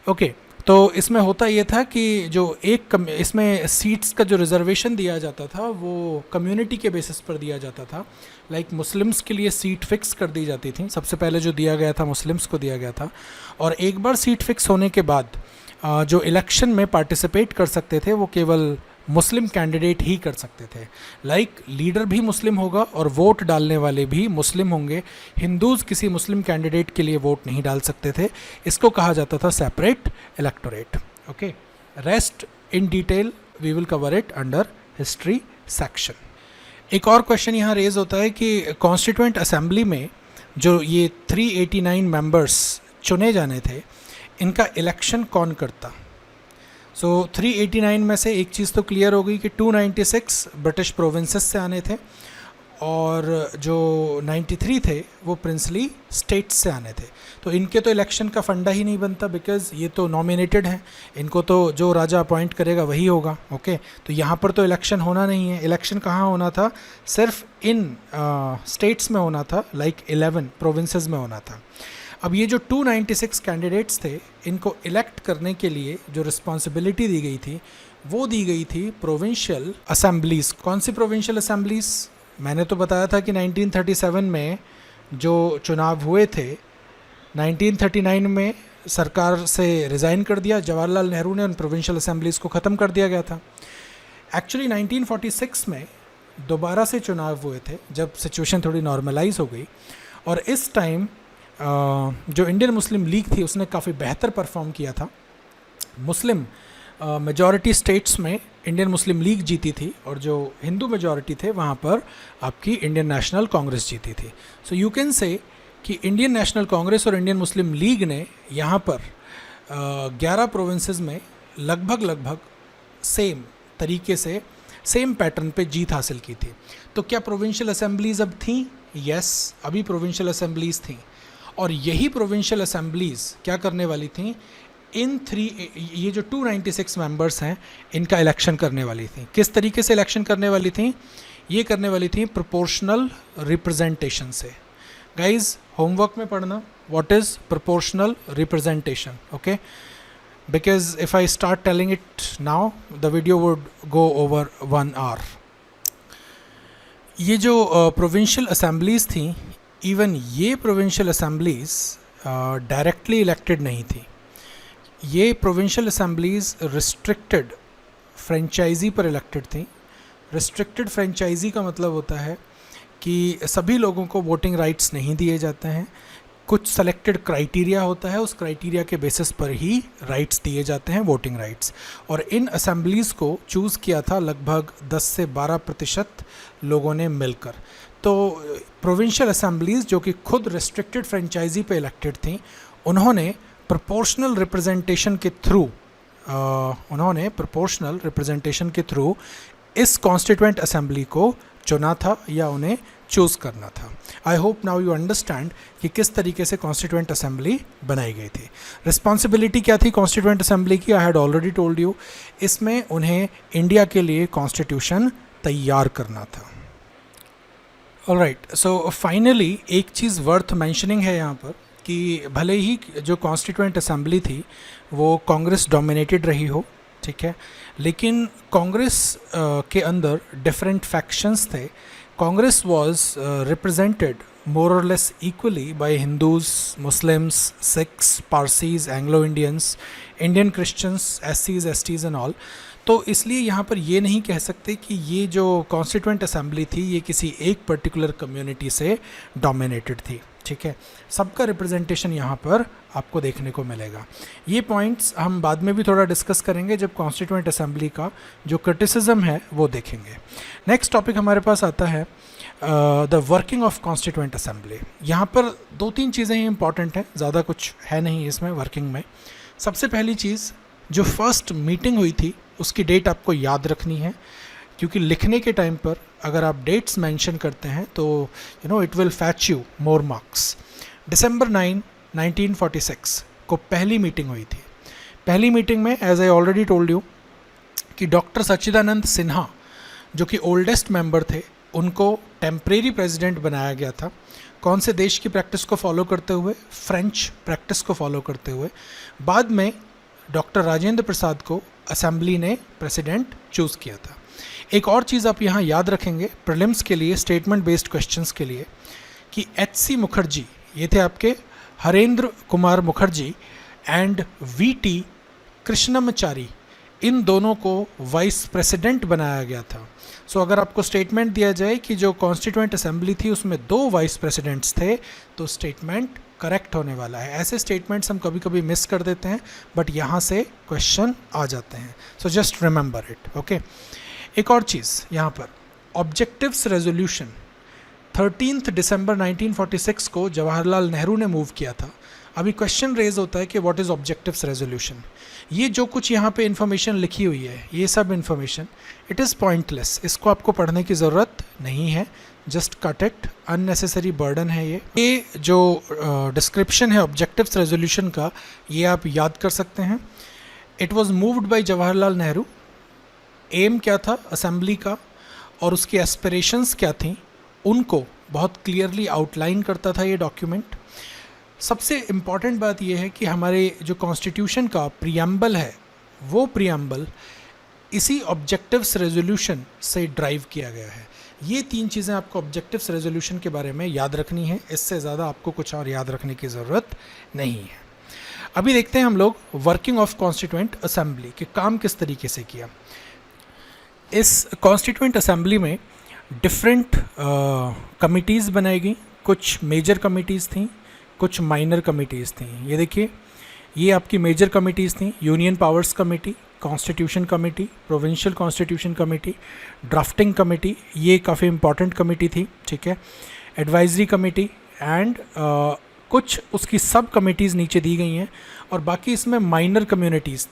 ओके। तो तो इसमें होता ये था कि जो इसमें सीट्स का जो रिजर्वेशन दिया जाता था वो कम्युनिटी के बेसिस पर दिया जाता था। लाइक मुस्लिम्स के लिए सीट फिक्स कर दी जाती थी, सबसे पहले जो दिया गया था मुस्लिम्स को दिया गया था, और एक बार सीट फिक्स होने के बाद जो इलेक्शन में पार्टिसिपेट कर सकते थे वो केवल मुस्लिम कैंडिडेट ही कर सकते थे। लाइक लीडर भी मुस्लिम होगा और वोट डालने वाले भी मुस्लिम होंगे। हिंदूज़ किसी मुस्लिम कैंडिडेट के लिए वोट नहीं डाल सकते थे। इसको कहा जाता था separate electorate. Okay, rest in detail we will cover it under history section. एक और क्वेश्चन यहाँ रेज होता है कि कॉन्स्टिट्यूएंट असेंबली में जो ये 389 मेंबर्स चुने जाने थे, इनका इलेक्शन कौन करता। सो 389 में से एक चीज़ तो क्लियर हो गई कि 296 ब्रिटिश प्रोविंसेस से आने थे और जो 93 थे वो प्रिंसली स्टेट्स से आने थे। तो इनके तो इलेक्शन का फंडा ही नहीं बनता, बिकॉज ये तो नॉमिनेटेड हैं, इनको तो जो राजा अपॉइंट करेगा वही होगा। ओके, तो यहाँ पर तो इलेक्शन होना नहीं है। इलेक्शन कहाँ होना था, सिर्फ इन स्टेट्स में होना था, लाइक 11 प्रोविंसेस में होना था। अब ये जो 296 कैंडिडेट्स थे, इनको इलेक्ट करने के लिए जो रिस्पॉन्सिबिलिटी दी गई थी वो दी गई थी प्रोविंशियल असेंबलीज़। कौन सी प्रोविंशियल असेंबलीज़? मैंने तो बताया था कि 1937 में जो चुनाव हुए थे, 1939 में सरकार से रिज़ाइन कर दिया जवाहरलाल नेहरू ने, उन प्रोविंशियल असेंबलीज़ को ख़त्म कर दिया गया था। एक्चुअली 1946 में दोबारा से चुनाव हुए थे जब सिचुएशन थोड़ी नॉर्मलाइज हो गई, और इस टाइम जो इंडियन मुस्लिम लीग थी उसने काफ़ी बेहतर परफॉर्म किया था। मुस्लिम मेजॉरिटी स्टेट्स में इंडियन मुस्लिम लीग जीती थी और जो हिंदू मेजॉरिटी थे वहाँ पर आपकी इंडियन नेशनल कांग्रेस जीती थी। सो यू कैन से कि इंडियन नेशनल कांग्रेस और इंडियन मुस्लिम लीग ने यहाँ पर 11 प्रोविंसेस में लगभग सेम तरीके से सेम पैटर्न पे जीत हासिल की थी। तो क्या प्रोविंशियल असेंबलीज़ अब थी? यस, अभी प्रोविंशियल असेंबलीज़ थी, और यही प्रोविंशियल असेंबलीज़ क्या करने वाली थी, ये जो 296 मेंबर्स हैं इनका इलेक्शन करने वाली थी। किस तरीके से इलेक्शन करने वाली थी? ये करने वाली थी प्रोपोर्शनल रिप्रेजेंटेशन से। गाइज, होमवर्क में पढ़ना what is proportional representation. Okay, because if I start telling it now the video would go over 1 hour. ये जो प्रोविंशियल असेंबलीज़ थी, इवन ये प्रोविंशियल असेंबलीज़ डायरेक्टली इलेक्टेड नहीं थी। ये प्रोविंशियल असेंबलीज़ रिस्ट्रिक्टेड फ्रेंचाइजी पर इलेक्टेड थी। रिस्ट्रिक्टेड फ्रेंचाइजी का मतलब होता है कि सभी लोगों को वोटिंग राइट्स नहीं दिए जाते हैं। कुछ सेलेक्टेड क्राइटेरिया होता है, उस क्राइटेरिया के बेसिस पर ही राइट्स दिए जाते हैं, वोटिंग राइट्स। और इन असेंबलीज़ को चूज़ किया था लगभग 10 से 12% लोगों ने मिलकर। तो प्रोविंशियल असेंबलीज़ जो कि खुद रिस्ट्रिक्टेड फ्रेंचाइजी पे इलेक्टेड थी, उन्होंने प्रोपोर्शनल रिप्रेजेंटेशन के थ्रू इस कॉन्स्टिट्यूएंट असेंबली को चुना था या उन्हें चूज़ करना था। I hope now you understand कि किस तरीके से कॉन्स्टिट्यूएंट असेंबली बनाई गई थी। रिस्पॉन्सिबिलिटी क्या थी कॉन्स्टिट्यूएंट असेंबली की? I had already told you. इसमें उन्हें इंडिया के लिए कॉन्स्टिट्यूशन तैयार करना था। ऑलराइट, सो फाइनली एक चीज़ वर्थ मेंशनिंग है यहाँ पर कि भले ही जो कॉन्स्टिट्यूएंट असेंबली थी वो कांग्रेस डोमिनेटेड रही हो, ठीक है, लेकिन कांग्रेस के अंदर डिफरेंट फैक्शंस थे। Congress was represented more or less equally by Hindus, Muslims, Sikhs, Parsis, Anglo-Indians, Indian Christians, SCs, STs and all। तो इसलिए यहाँ पर ये नहीं कह सकते कि ये जो कॉन्स्टिट्यूएंट असेंबली थी ये किसी एक पर्टिकुलर कम्युनिटी से डोमिनेटेड थी, ठीक है। सबका रिप्रेजेंटेशन यहाँ पर आपको देखने को मिलेगा। ये पॉइंट्स हम बाद में भी थोड़ा डिस्कस करेंगे जब कॉन्स्टिट्यूएंट असेंबली का जो क्रिटिसिज्म है वो देखेंगे। नेक्स्ट टॉपिक हमारे पास आता है the working of constituent assembly. यहाँ पर 2-3 चीज़ें ही इंपॉर्टेंट हैं, ज़्यादा कुछ है नहीं इसमें वर्किंग में। सबसे पहली चीज़, जो फर्स्ट मीटिंग हुई थी उसकी डेट आपको याद रखनी है, क्योंकि लिखने के टाइम पर अगर आप डेट्स मेंशन करते हैं तो it will fetch you more marks. December 9, 1946 को पहली मीटिंग हुई थी। पहली मीटिंग में as I already told you कि डॉक्टर सच्चिदानंद सिन्हा जो कि ओल्डेस्ट मेंबर थे उनको टेम्परेरी प्रेसिडेंट बनाया गया था। कौन से देश की प्रैक्टिस को फॉलो करते हुए? फ्रेंच प्रैक्टिस को फॉलो करते हुए। बाद में डॉक्टर राजेंद्र प्रसाद को असेंबली ने प्रेसिडेंट चूज़ किया था। एक और चीज़ आप यहाँ याद रखेंगे प्रीलिम्स के लिए, स्टेटमेंट बेस्ड क्वेश्चंस के लिए, कि एच.सी. मुखर्जी, ये थे आपके हरेंद्र कुमार मुखर्जी एंड वी.टी. कृष्णमचारी, इन दोनों को वाइस प्रेसिडेंट बनाया गया था। सो अगर आपको स्टेटमेंट दिया जाए कि जो कॉन्स्टिट्यूएंट असेंबली थी उसमें 2 वाइस प्रेसिडेंट्स थे, तो स्टेटमेंट करेक्ट होने वाला है। ऐसे स्टेटमेंट्स हम कभी कभी मिस कर देते हैं, बट यहाँ से क्वेश्चन आ जाते हैं। So just remember it, okay. एक और चीज़ यहाँ पर, ऑब्जेक्टिव्स रेजोल्यूशन 13 दिसंबर 1946 को जवाहरलाल नेहरू ने मूव किया था। अभी क्वेश्चन रेज होता है कि व्हाट इज़ ऑब्जेक्टिव्स रेजोल्यूशन। ये जो कुछ यहाँ पे इन्फॉर्मेशन लिखी हुई है, ये सब इन्फॉर्मेशन इट इज़ पॉइंटलेस, इसको आपको पढ़ने की ज़रूरत नहीं है, just cut it, unnecessary burden है ये जो डिस्क्रिप्शन है ऑब्जेक्टिव्स रेजोल्यूशन का, ये आप याद कर सकते हैं। It was moved by Jawaharlal Nehru. Aim क्या था असेंबली का और उसकी एस्पिरेशंस क्या थी, उनको बहुत क्लियरली आउटलाइन करता था ये डॉक्यूमेंट। सबसे इम्पॉर्टेंट बात यह है कि हमारे जो कॉन्स्टिट्यूशन का प्रियम्बल है, वो प्रियम्बल इसी ऑब्जेक्टिव्स रेजोल्यूशन से ड्राइव किया गया है। ये 3 चीज़ें आपको ऑब्जेक्टिव्स रेजोल्यूशन के बारे में याद रखनी है, इससे ज़्यादा आपको कुछ और याद रखने की ज़रूरत नहीं है। अभी देखते हैं हम लोग वर्किंग ऑफ कॉन्स्टिट्यूएंट असेंबली के काम किस तरीके से किया। इस कॉन्स्टिट्यूएंट असेंबली में डिफरेंट कमिटीज़ बनाई गई, कुछ मेजर कमिटीज़ थी, कुछ माइनर कमिटीज़ थी। ये देखिए, ये आपकी मेजर कमिटीज़ थी, union powers committee, constitution committee, provincial constitution committee, drafting committee, ये काफ़ी इंपॉर्टेंट कमेटी थी, ठीक है, एडवाइजरी कमेटी एंड कुछ उसकी सब कमिटीज़ नीचे दी गई हैं, और बाकी इसमें माइनर कमिटीज़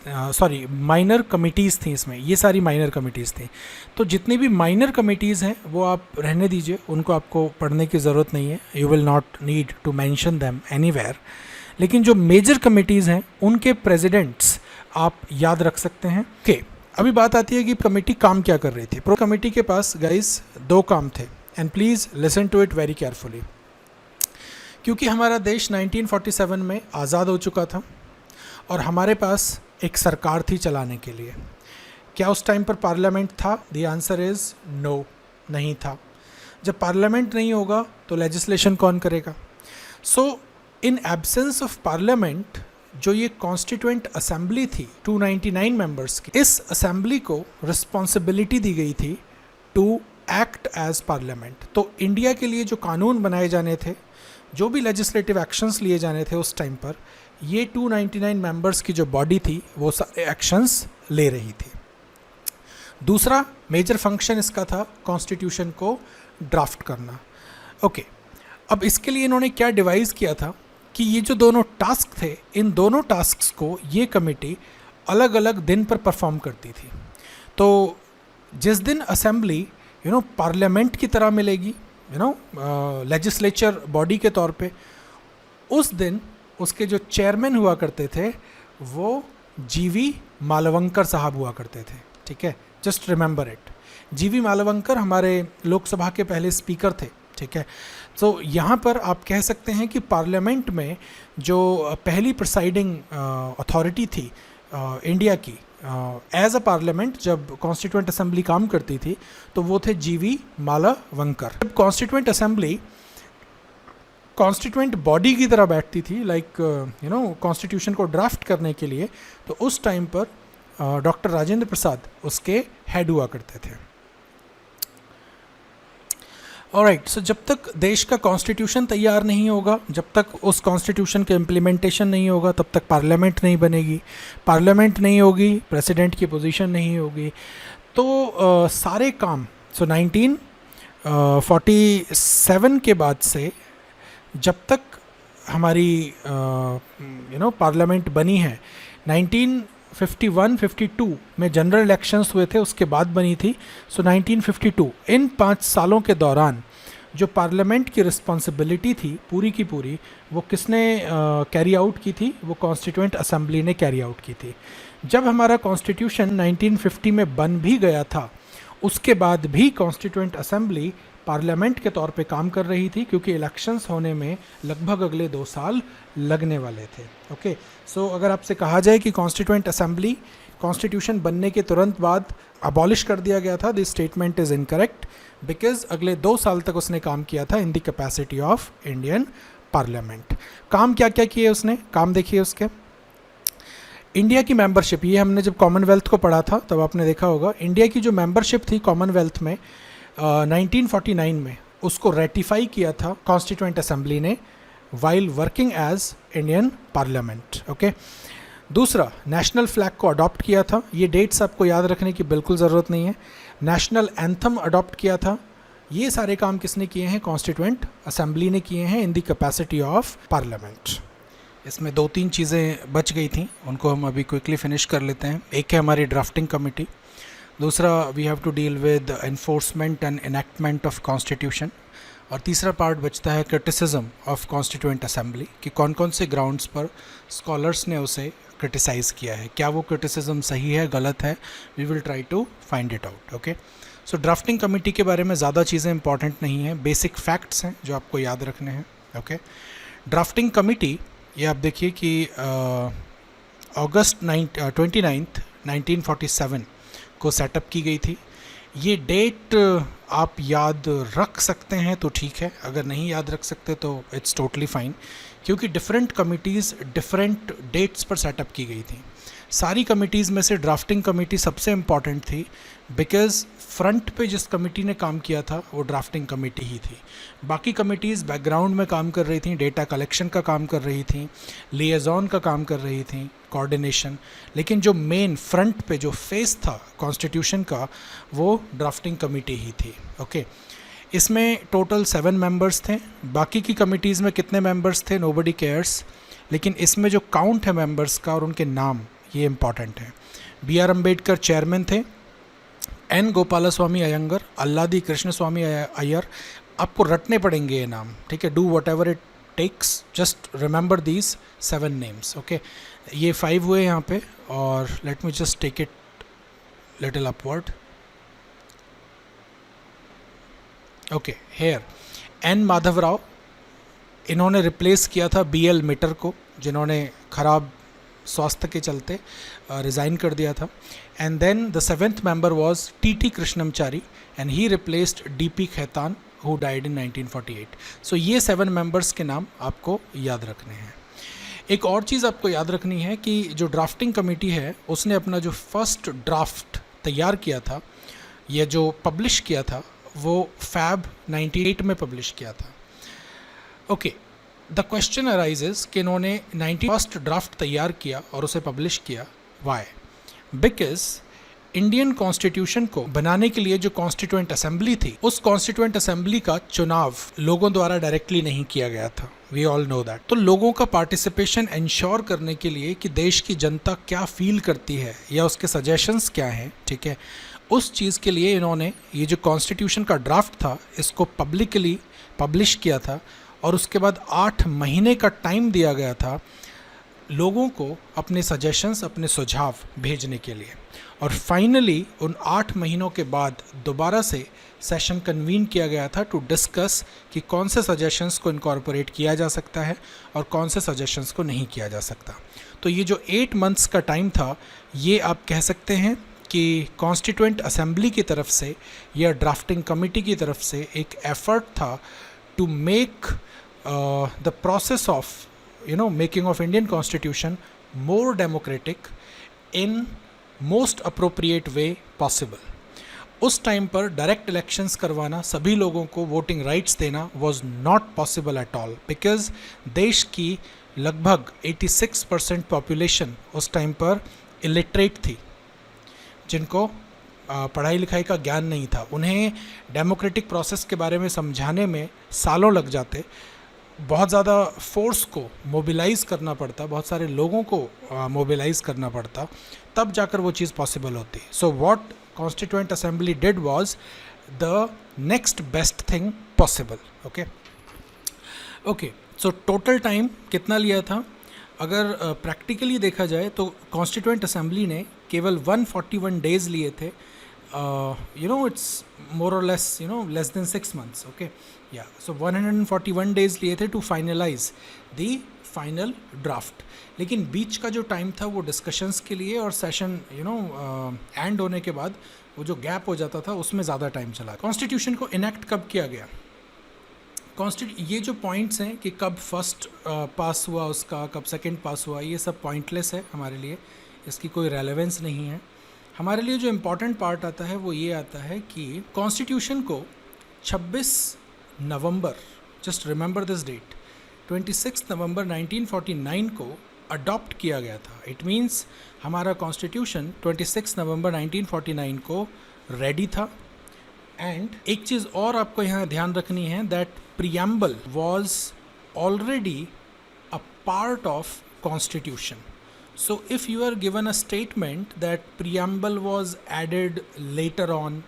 थी इसमें, ये सारी माइनर कमिटीज़ थी। तो जितनी भी माइनर कमिटीज़ हैं वो आप रहने दीजिए, उनको आपको पढ़ने की ज़रूरत नहीं है, you will not need to mention them anywhere. लेकिन जो मेजर कमिटीज़ हैं उनके प्रेसिडेंट्स आप याद रख सकते हैं। ओके, अभी बात आती है कि कमेटी काम क्या कर रही थी। प्रो कमेटी के पास गाइस 2 काम थे, and please listen to it very carefully. क्योंकि हमारा देश 1947 में आज़ाद हो चुका था और हमारे पास एक सरकार थी चलाने के लिए। क्या उस टाइम पर पार्लियामेंट था? द आंसर इज़ नो, नहीं था। जब पार्लियामेंट नहीं होगा तो लेजिस्लेशन कौन करेगा? सो इन एब्सेंस ऑफ पार्लियामेंट जो ये कॉन्स्टिट्यूएंट असेंबली थी 299 मेंबर्स की, इस असेंबली को रिस्पॉन्सिबिलिटी दी गई थी टू एक्ट एज पार्लियामेंट। तो इंडिया के लिए जो कानून बनाए जाने थे, जो भी लेजिस्लेटिव एक्शंस लिए जाने थे उस टाइम पर, ये 299 मेंबर्स की जो बॉडी थी वो सारे एक्शंस ले रही थी। दूसरा मेजर फंक्शन इसका था कॉन्स्टिट्यूशन को ड्राफ्ट करना। ओके, अब इसके लिए इन्होंने क्या डिवाइस किया था कि ये जो दोनों टास्क थे, इन दोनों टास्क्स को ये कमेटी अलग अलग दिन पर परफॉर्म करती थी। तो जिस दिन असेंबली पार्लियामेंट की तरह मिलेगी, लेजिस्लेचर बॉडी के तौर पे, उस दिन उसके जो चेयरमैन हुआ करते थे वो जीवी मालवंकर साहब हुआ करते थे, ठीक है, जस्ट रिमेंबर इट। जीवी मालवंकर हमारे लोकसभा के पहले स्पीकर थे, ठीक है। तो यहाँ पर आप कह सकते हैं कि पार्लियामेंट में जो पहली प्रिसाइडिंग अथॉरिटी थी इंडिया की एज अ पार्लियामेंट, जब कॉन्स्टिट्यूएंट असेंबली काम करती थी, तो वो थे जीवी मालवंकर। जब कॉन्स्टिट्यूएंट असेंबली कॉन्स्टिट्यूएंट बॉडी की तरह बैठती थी, लाइक कॉन्स्टिट्यूशन को ड्राफ्ट करने के लिए, तो उस टाइम पर डॉक्टर राजेंद्र प्रसाद उसके हेड हुआ करते थे। ऑलराइट, सो जब तक देश का कॉन्स्टिट्यूशन तैयार नहीं होगा, जब तक उस कॉन्स्टिट्यूशन के इम्प्लीमेंटेशन नहीं होगा, तब तक पार्लियामेंट नहीं बनेगी। पार्लियामेंट नहीं होगी, प्रेसिडेंट की पोजीशन नहीं होगी। तो सारे काम 1947 के बाद से जब तक हमारी पार्लियामेंट बनी है, 1951-52 में जनरल इलेक्शंस हुए थे, उसके बाद बनी थी। सो 1952, इन 5 सालों के दौरान जो पार्लियामेंट की रिस्पॉन्सिबिलिटी थी पूरी की पूरी, वो किसने कैरी आउट की थी? वो कॉन्स्टिट्यूएंट असेंबली ने कैरी आउट की थी। जब हमारा कॉन्स्टिट्यूशन 1950 में बन भी गया था, उसके बाद भी कॉन्स्टिट्यूएंट असेंबली पार्लियामेंट के तौर पे काम कर रही थी, क्योंकि इलेक्शंस होने में लगभग अगले 2 साल लगने वाले थे। ओके, सो अगर आपसे कहा जाए कि कॉन्स्टिट्यूएंट असेंबली कॉन्स्टिट्यूशन बनने के तुरंत बाद अबॉलिश कर दिया गया था, this statement is incorrect, because अगले 2 साल तक उसने काम किया था in the capacity of Indian parliament. काम क्या क्या किए उसने, काम देखिए उसके। इंडिया की मेंबरशिप, ये हमने जब कॉमनवेल्थ को पढ़ा था तब आपने देखा होगा, इंडिया की जो मेंबरशिप थी कॉमनवेल्थ में 1949 में, उसको रेटिफाई किया था कॉन्स्टिट्यूएंट असेंबली ने while working as Indian parliament. Okay, दूसरा, नेशनल फ्लैग को अडॉप्ट किया था, ये डेट्स आपको याद रखने की बिल्कुल ज़रूरत नहीं है। नेशनल एंथम अडॉप्ट किया था, ये सारे काम किसने किए हैं, कॉन्स्टिट्यूएंट असेंबली ने किए हैं in the capacity of parliament. इसमें 2-3 चीज़ें बच गई थी, उनको हम अभी क्विकली फिनिश कर लेते हैं। एक है हमारी ड्राफ्टिंग कमेटी, दूसरा we have to deal with enforcement and enactment of constitution, और तीसरा पार्ट बचता है क्रिटिसिज्म ऑफ कॉन्स्टिट्यूएंट असेंबली, कि कौन कौन से ग्राउंड्स पर स्कॉलर्स ने उसे क्रिटिसाइज़ किया है, क्या वो क्रिटिसिज्म सही है, गलत है, we will try to find it out. Okay, so drafting committee के बारे में ज़्यादा चीज़ें इंपॉर्टेंट नहीं हैं, बेसिक फैक्ट्स हैं जो आपको याद रखने हैं। ओके, ड्राफ्टिंग कमेटी, ये आप देखिए कि अगस्त 29 1947 को सेटअप की गई थी। ये डेट आप याद रख सकते हैं तो ठीक है, अगर नहीं याद रख सकते तो इट्स टोटली फाइन, क्योंकि डिफरेंट कमिटीज़ डिफरेंट डेट्स पर सेटअप की गई थी। सारी कमिटीज़ में से ड्राफ्टिंग कमेटी सबसे इम्पॉर्टेंट थी, बिकॉज़ फ्रंट पे जिस कमेटी ने काम किया था वो ड्राफ्टिंग कमेटी ही थी। बाकी कमिटीज़ बैकग्राउंड में काम कर रही थी, डेटा कलेक्शन का काम कर रही थी, लिएजॉन का काम कर रही थी, कोऑर्डिनेशन, लेकिन जो मेन फ्रंट पे जो फेस था कॉन्स्टिट्यूशन का, वो ड्राफ्टिंग कमेटी ही थी। ओके, इसमें टोटल 7 मेंबर्स थे। बाकी की कमिटीज़ में कितने मेंबर्स थे, नोबडी केयर्स, लेकिन इसमें जो काउंट है मेंबर्स का और उनके नाम, ये इंपॉर्टेंट है। B.R. अम्बेडकर चेयरमैन थे, N. गोपालस्वामी अयंगर, अल्लादी कृष्ण स्वामी अय्यर, आपको रटने पड़ेंगे ये नाम, ठीक है, do whatever it takes, just remember these 7 names. Okay, ये 5 हुए यहाँ पे, और let me just take it little upward. Okay, here N. Madhava Rao, इन्होंने रिप्लेस किया था B.L. मिटर को, जिन्होंने खराब स्वास्थ्य के चलते रिज़ाइन कर दिया था। And then the 7th member was T.T. Krishnamachari, and he replaced D.P. Khaitan, who died in 1948। सो ये 7 मेंबर्स के नाम आपको याद रखने हैं। एक और चीज़ आपको याद रखनी है कि जो ड्राफ्टिंग कमेटी है, उसने अपना जो फर्स्ट ड्राफ्ट तैयार किया था, या जो पब्लिश किया था, वो फैब 98 में पब्लिश किया था। ओके, द क्वेश्चन अराइजेस कि इन्होंने 91st ड्राफ्ट तैयार किया और उसे पब्लिश किया, वाई? बिकॉज इंडियन कॉन्स्टिट्यूशन को बनाने के लिए जो कॉन्स्टिट्यूएंट असेंबली थी, उस कॉन्स्टिट्यूएंट असेंबली का चुनाव लोगों द्वारा डायरेक्टली नहीं किया गया था, वी ऑल नो दैट। तो लोगों का पार्टिसिपेशन इंश्योर करने के लिए कि देश की जनता क्या फील करती है या उसके सजेशंस क्या हैं, ठीक है, उस चीज़ के लिए इन्होंने ये जो कॉन्स्टिट्यूशन का ड्राफ्ट था, इसको पब्लिकली पब्लिश किया था, और उसके बाद 8 महीने का टाइम दिया गया था लोगों को अपने सजेशंस, अपने सुझाव भेजने के लिए। और फाइनली उन 8 महीनों के बाद दोबारा से सेशन कन्वीन किया गया था टू डिस्कस कि कौन से सजेशंस को इनकॉर्पोरेट किया जा सकता है और कौन से सजेशंस को नहीं किया जा सकता। तो ये जो 8 मंथ्स का टाइम था, ये आप कह सकते हैं कि कॉन्स्टिट्यूएंट असेंबली की तरफ से या ड्राफ्टिंग कमेटी की तरफ से एक एफर्ट था to make the process of making of Indian Constitution more democratic in most appropriate way possible. उस टाइम पर डायरेक्ट इलेक्शंस करवाना, सभी लोगों को वोटिंग राइट्स देना was not possible at all, because देश की लगभग 86% पॉपुलेशन उस टाइम पर इलिटरेट थी, जिनको पढ़ाई लिखाई का ज्ञान नहीं था। उन्हें डेमोक्रेटिक प्रोसेस के बारे में समझाने में सालों लग जाते, बहुत ज़्यादा फोर्स को मोबिलाइज़ करना पड़ता, बहुत सारे लोगों को मोबिलाइज़ करना पड़ता, तब जाकर वो चीज़ पॉसिबल होती। So what constituent assembly did was the next best thing possible. Okay, so total time कितना लिया था? अगर प्रैक्टिकली देखा जाए तो कॉन्स्टिट्यूएंट असेंबली ने केवल 141 डेज़ लिए थे it's more or less, less than 6 months. Okay, yeah. So 141 days लिए थे to finalize the final draft. लेकिन बीच का जो टाइम था वो डिस्कशंस के लिए और सेशन एंड होने के बाद वो जो गैप हो जाता था उसमें ज़्यादा टाइम चला. कॉन्स्टिट्यूशन को इनेक्ट कब किया गया? ये जो पॉइंट्स हैं कि कब फर्स्ट पास हुआ उसका, कब सेकंड पास हुआ, ये सब पॉइंटलेस है हमारे लिए, इसकी कोई रेलेवेंस नहीं है. हमारे लिए जो इम्पॉर्टेंट पार्ट आता है वो ये आता है कि कॉन्स्टिट्यूशन को 26 नवंबर, जस्ट रिमेंबर दिस डेट, 26 नवंबर 1949 को अडॉप्ट किया गया था. इट मीन्स हमारा कॉन्स्टिट्यूशन 26 नवंबर 1949 को रेडी था. एंड एक चीज़ और आपको यहाँ ध्यान रखनी है, that preamble was already a part of constitution. So if you are given a statement that preamble was added later on,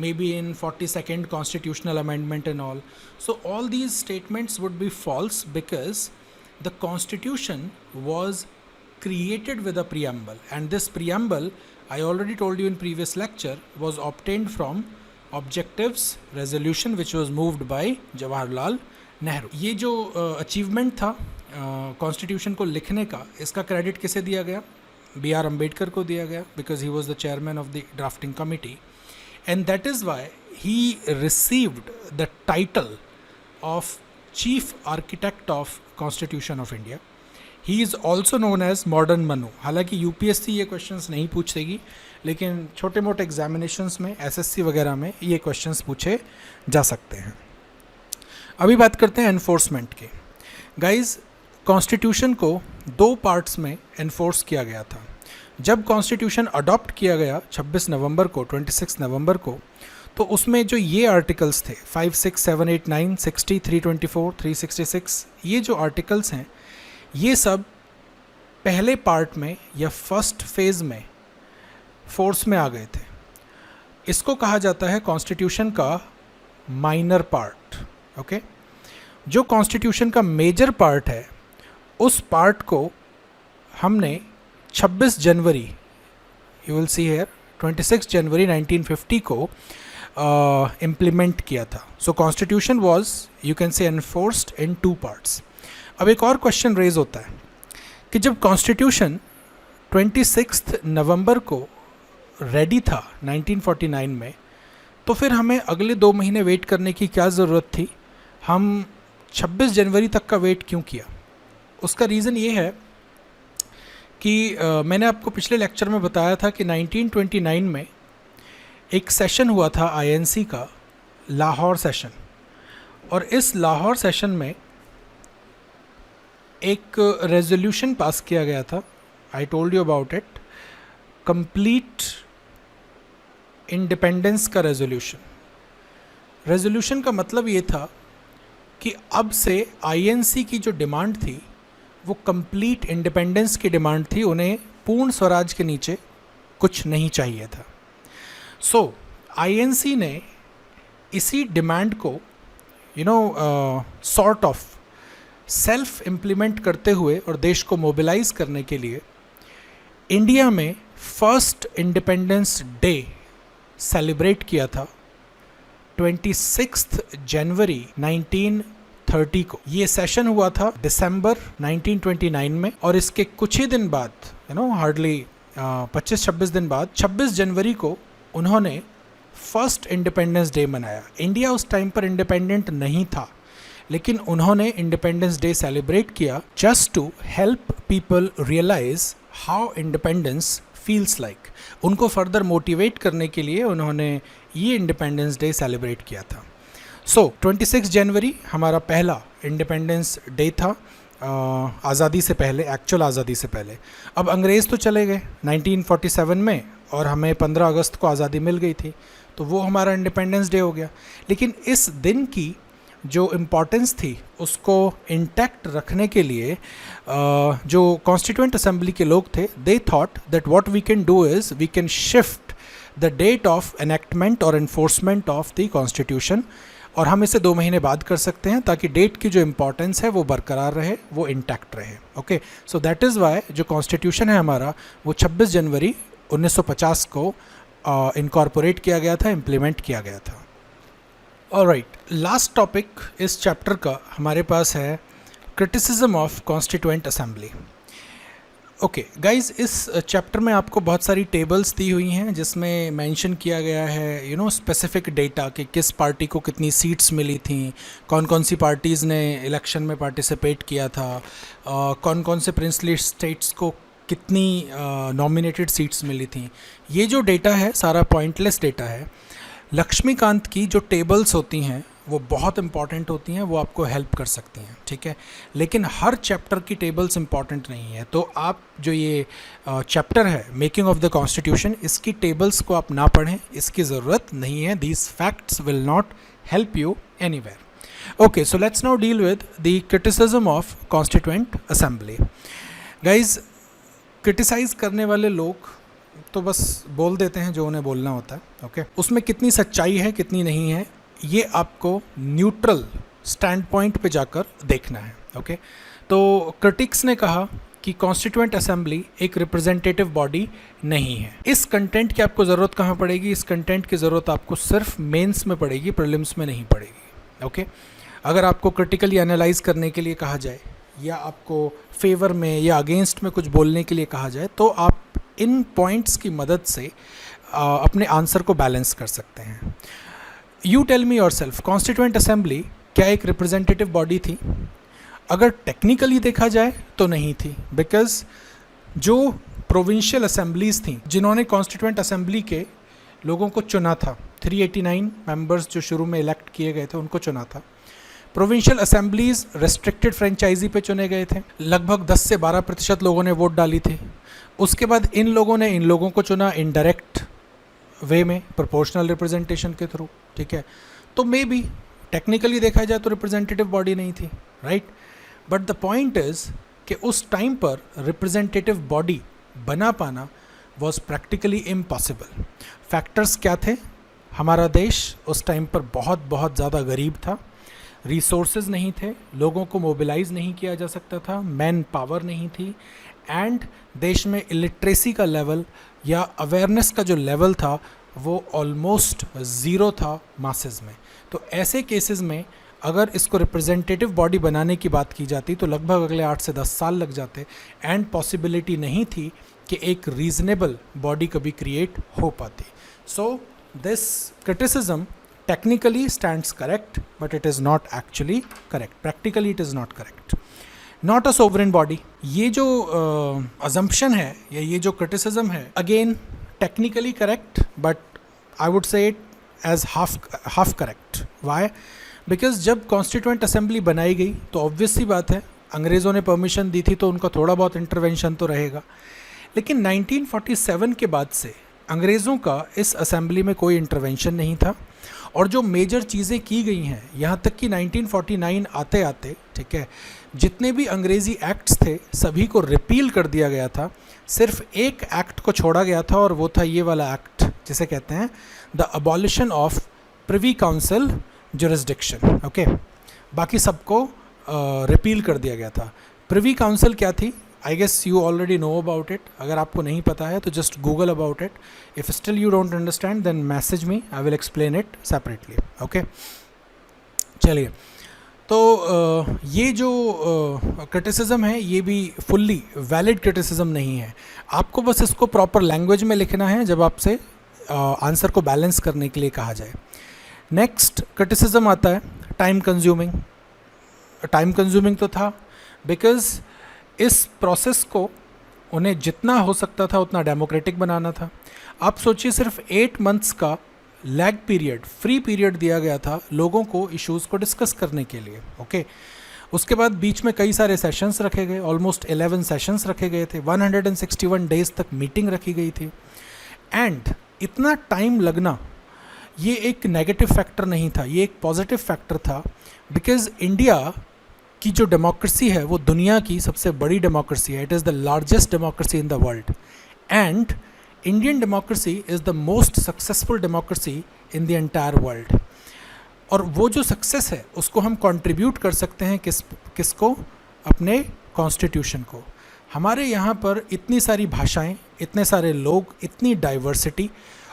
maybe in 42nd constitutional amendment and all, so all these statements would be false because the constitution was created with a preamble, and this preamble, I already told you in previous lecture, was obtained from objectives resolution which was moved by Jawaharlal Nehru. ये जो achievement था constitution को लिखने का, इसका credit किसे दिया गया? B.R. अम्बेडकर को दिया गया, because he was the chairman of the drafting committee, and that is why he received the title of chief architect of constitution of India. He is also known as modern Manu. हालांकि UPSC ये questions नहीं पूछेगी, लेकिन छोटे मोटे examinations में, SSC वगैरह में ये क्वेश्चंस पूछे जा सकते हैं. अभी बात करते हैं एनफोर्समेंट की. गाइज, कॉन्स्टिट्यूशन को 2 पार्ट्स में एनफोर्स किया गया था. जब कॉन्स्टिट्यूशन अडॉप्ट किया गया 26 नवंबर को, 26 नवंबर को, तो उसमें जो ये आर्टिकल्स थे 5, 6, 7, 8, 9, 60, 324, 366, ये जो आर्टिकल्स हैं ये सब पहले पार्ट में या फर्स्ट फेज़ में फोर्स में आ गए थे. इसको कहा जाता है कॉन्स्टिट्यूशन का माइनर पार्ट. ओके, जो कॉन्स्टिट्यूशन का मेजर पार्ट है उस पार्ट को हमने 26 जनवरी, यू विल सी हेयर, 26 जनवरी 1950 को इम्प्लीमेंट किया था. So constitution was, you can say, enforced in 2 parts. अब एक और क्वेश्चन रेज होता है कि जब कॉन्स्टिट्यूशन 26 नवंबर को रेडी था 1949 में, तो फिर हमें अगले 2 महीने वेट करने की क्या ज़रूरत थी? हम 26 जनवरी तक का वेट क्यों किया? उसका रीज़न ये है कि मैंने आपको पिछले लेक्चर में बताया था कि 1929 में एक सेशन हुआ था आईएनसी का, लाहौर सेशन, और इस लाहौर सेशन में एक रेजोल्यूशन पास किया गया था. I told you about it, complete independence का रेजोल्यूशन. रेजोल्यूशन का मतलब ये था कि अब से आईएनसी की जो डिमांड थी वो कंप्लीट इंडिपेंडेंस की डिमांड थी. उन्हें पूर्ण स्वराज के नीचे कुछ नहीं चाहिए था. सो आईएनसी ने इसी डिमांड को सॉर्ट ऑफ सेल्फ इम्प्लीमेंट करते हुए और देश को मोबिलाइज करने के लिए इंडिया में फर्स्ट इंडिपेंडेंस डे सेलिब्रेट किया था 26 जनवरी 1930 को. ये सेशन हुआ था दिसंबर 1929 में, और इसके कुछ ही दिन बाद, हार्डली 25-26 दिन बाद, 26 जनवरी को उन्होंने फर्स्ट इंडिपेंडेंस डे मनाया. इंडिया उस टाइम पर इंडिपेंडेंट नहीं था, लेकिन उन्होंने इंडिपेंडेंस डे सेलिब्रेट किया just to help people realise how independence feels like. उनको फर्दर मोटिवेट करने के लिए उन्होंने ये इंडिपेंडेंस डे सेलिब्रेट किया था. सो 26 जनवरी हमारा पहला इंडिपेंडेंस डे था आज़ादी से पहले, एक्चुअल आज़ादी से पहले. अब अंग्रेज़ तो चले गए 1947 में, और हमें 15 अगस्त को आज़ादी मिल गई थी, तो वो हमारा इंडिपेंडेंस डे हो गया. लेकिन इस दिन की जो इम्पॉर्टेंस थी उसको इंटैक्ट रखने के लिए जो कॉन्स्टिट्यूएंट असेंबली के लोग थे, they thought that what we can do is we can shift the date of enactment और एनफोर्समेंट ऑफ द कॉन्स्टिट्यूशन, और हम इसे 2 महीने बाद कर सकते हैं ताकि डेट की जो इम्पॉर्टेंस है वो बरकरार रहे, वो इंटैक्ट रहे. Okay, so that is Y जो कॉन्स्टिट्यूशन है हमारा वो 26 जनवरी 1950 को इनकॉर्पोरेट किया गया था, इम्प्लीमेंट किया गया था। ऑलराइट, लास्ट टॉपिक इस चैप्टर का हमारे पास है criticism of constituent assembly. Okay guys, इस चैप्टर में आपको बहुत सारी टेबल्स दी हुई हैं जिसमें मेंशन किया गया है स्पेसिफिक डेटा कि किस पार्टी को कितनी सीट्स मिली थी, कौन कौन सी पार्टीज़ ने इलेक्शन में पार्टिसिपेट किया था, कौन कौन से प्रिंसली स्टेट्स को कितनी नॉमिनेटेड सीट्स मिली थी। ये जो डेटा है सारा पॉइंटलेस डेटा है। लक्ष्मीकांत की जो टेबल्स होती हैं वो बहुत इंपॉर्टेंट होती हैं, वो आपको हेल्प कर सकती हैं, ठीक है। लेकिन हर चैप्टर की टेबल्स इंपॉर्टेंट नहीं है, तो आप जो ये चैप्टर है मेकिंग ऑफ द कॉन्स्टिट्यूशन, इसकी टेबल्स को आप ना पढ़ें, इसकी ज़रूरत नहीं है। These facts will not help you anywhere. Okay, so let's now deal with the criticism of constituent assembly. Guys, criticise करने वाले लोग तो बस बोल देते हैं जो उन्हें बोलना होता है, ओके। उसमें कितनी सच्चाई है कितनी नहीं है ये आपको न्यूट्रल स्टैंड पॉइंट पे जाकर देखना है, ओके। तो क्रिटिक्स ने कहा कि कॉन्स्टिट्यूएंट असेंबली एक रिप्रेजेंटेटिव बॉडी नहीं है। इस कंटेंट की आपको ज़रूरत कहाँ पड़ेगी? इस कंटेंट की ज़रूरत आपको सिर्फ मेंस में पड़ेगी, प्रीलिम्स में नहीं पड़ेगी, ओके। अगर आपको क्रिटिकली एनालाइज करने के लिए कहा जाए या आपको फेवर में या अगेंस्ट में कुछ बोलने के लिए कहा जाए तो आप इन पॉइंट्स की मदद से अपने आंसर को बैलेंस कर सकते हैं। You tell me yourself, constituent assembly क्या एक रिप्रेजेंटेटिव बॉडी थी? अगर टेक्निकली देखा जाए तो नहीं थी, बिकॉज जो प्रोविंशियल असेंबलीज थी जिन्होंने कॉन्स्टिट्यूएंट असेंबली के लोगों को चुना था, 389 मेंबर्स जो शुरू में इलेक्ट किए गए थे उनको चुना था। प्रोविंशियल असेंबलीज रेस्ट्रिक्टेड फ्रेंचाइजी पे चुने गए थे, लगभग 10 से 12% लोगों ने वोट डाली थी। उसके बाद इन लोगों ने इन लोगों को चुना इनडायरेक्ट वे में, प्रोपोर्शनल रिप्रेजेंटेशन के थ्रू, ठीक है। तो मे बी टेक्निकली देखा जाए तो रिप्रेजेंटेटिव बॉडी नहीं थी, right. But the point is कि उस टाइम पर रिप्रेजेंटेटिव बॉडी बना पाना वॉज प्रैक्टिकली इम्पॉसिबल। फैक्टर्स क्या थे? हमारा देश उस टाइम पर बहुत बहुत ज़्यादा गरीब था, रिसोर्सेज नहीं थे, लोगों को मोबिलाइज नहीं किया जा सकता था, मैन पावर नहीं थी, एंड देश में इलिटरेसी का लेवल या अवेयरनेस का जो लेवल था वो ऑलमोस्ट ज़ीरो था मासेस में। तो ऐसे केसेस में अगर इसको रिप्रेजेंटेटिव बॉडी बनाने की बात की जाती तो लगभग अगले 8 से 10 साल लग जाते, एंड पॉसिबिलिटी नहीं थी कि एक रीजनेबल बॉडी कभी क्रिएट हो पाती। So this criticism technically stands correct, but it is not actually correct. Practically it is not correct. Not a sovereign body. ये जो assumption है या ये जो criticism है, again technically correct, but I would say it as half correct. Why? Because जब constituent assembly बनाई गई तो obvious सी बात है अंग्रेज़ों ने permission दी थी तो उनका थोड़ा बहुत intervention तो रहेगा। लेकिन 1947 के बाद से अंग्रेज़ों का इस असेंबली में कोई इंटरवेंशन नहीं था, और जो मेजर चीज़ें की गई हैं यहाँ तक कि 1949 आते आते, ठीक है, जितने भी अंग्रेज़ी एक्ट्स थे सभी को रिपील कर दिया गया था। सिर्फ एक एक्ट को छोड़ा गया था और वो था ये वाला एक्ट जिसे कहते हैं the abolition of privy council jurisdiction, okay. बाकी सबको रिपील कर दिया गया था। प्रिवी काउंसिल क्या थी? I guess you already know about it. अगर आपको नहीं पता है तो just Google about it. If still you don't understand then message me, I will explain it separately, okay. चलिए, तो ये जो क्रिटिसिज्म है ये भी फुल्ली वैलिड क्रिटिसिज्म नहीं है। आपको बस इसको प्रॉपर लैंग्वेज में लिखना है जब आपसे आंसर को बैलेंस करने के लिए कहा जाए। नेक्स्ट क्रिटिसिज्म आता है टाइम कंज्यूमिंग। टाइम कंज्यूमिंग तो था बिकॉज इस प्रोसेस को उन्हें जितना हो सकता था उतना डेमोक्रेटिक बनाना था। आप सोचिए सिर्फ 8 मंथ्स का लैग पीरियड, फ्री पीरियड दिया गया था लोगों को इश्यूज़ को डिस्कस करने के लिए, ओके। उसके बाद बीच में कई सारे सेशंस रखे गए, ऑलमोस्ट 11 सेशंस रखे गए थे, 161 डेज तक मीटिंग रखी गई थी। एंड इतना टाइम लगना ये एक नेगेटिव फैक्टर नहीं था, ये एक पॉजिटिव फैक्टर था, बिकॉज इंडिया की जो डेमोक्रेसी है वो दुनिया की सबसे बड़ी डेमोक्रेसी है। It is the largest democracy in the world, and Indian democracy is the most successful democracy in the entire world. और वो जो सक्सेस है उसको हम कंट्रीब्यूट कर सकते हैं किसको? अपने कॉन्स्टिट्यूशन को। हमारे यहाँ पर इतनी सारी भाषाएं, इतने सारे लोग, इतनी डाइवर्सिटी,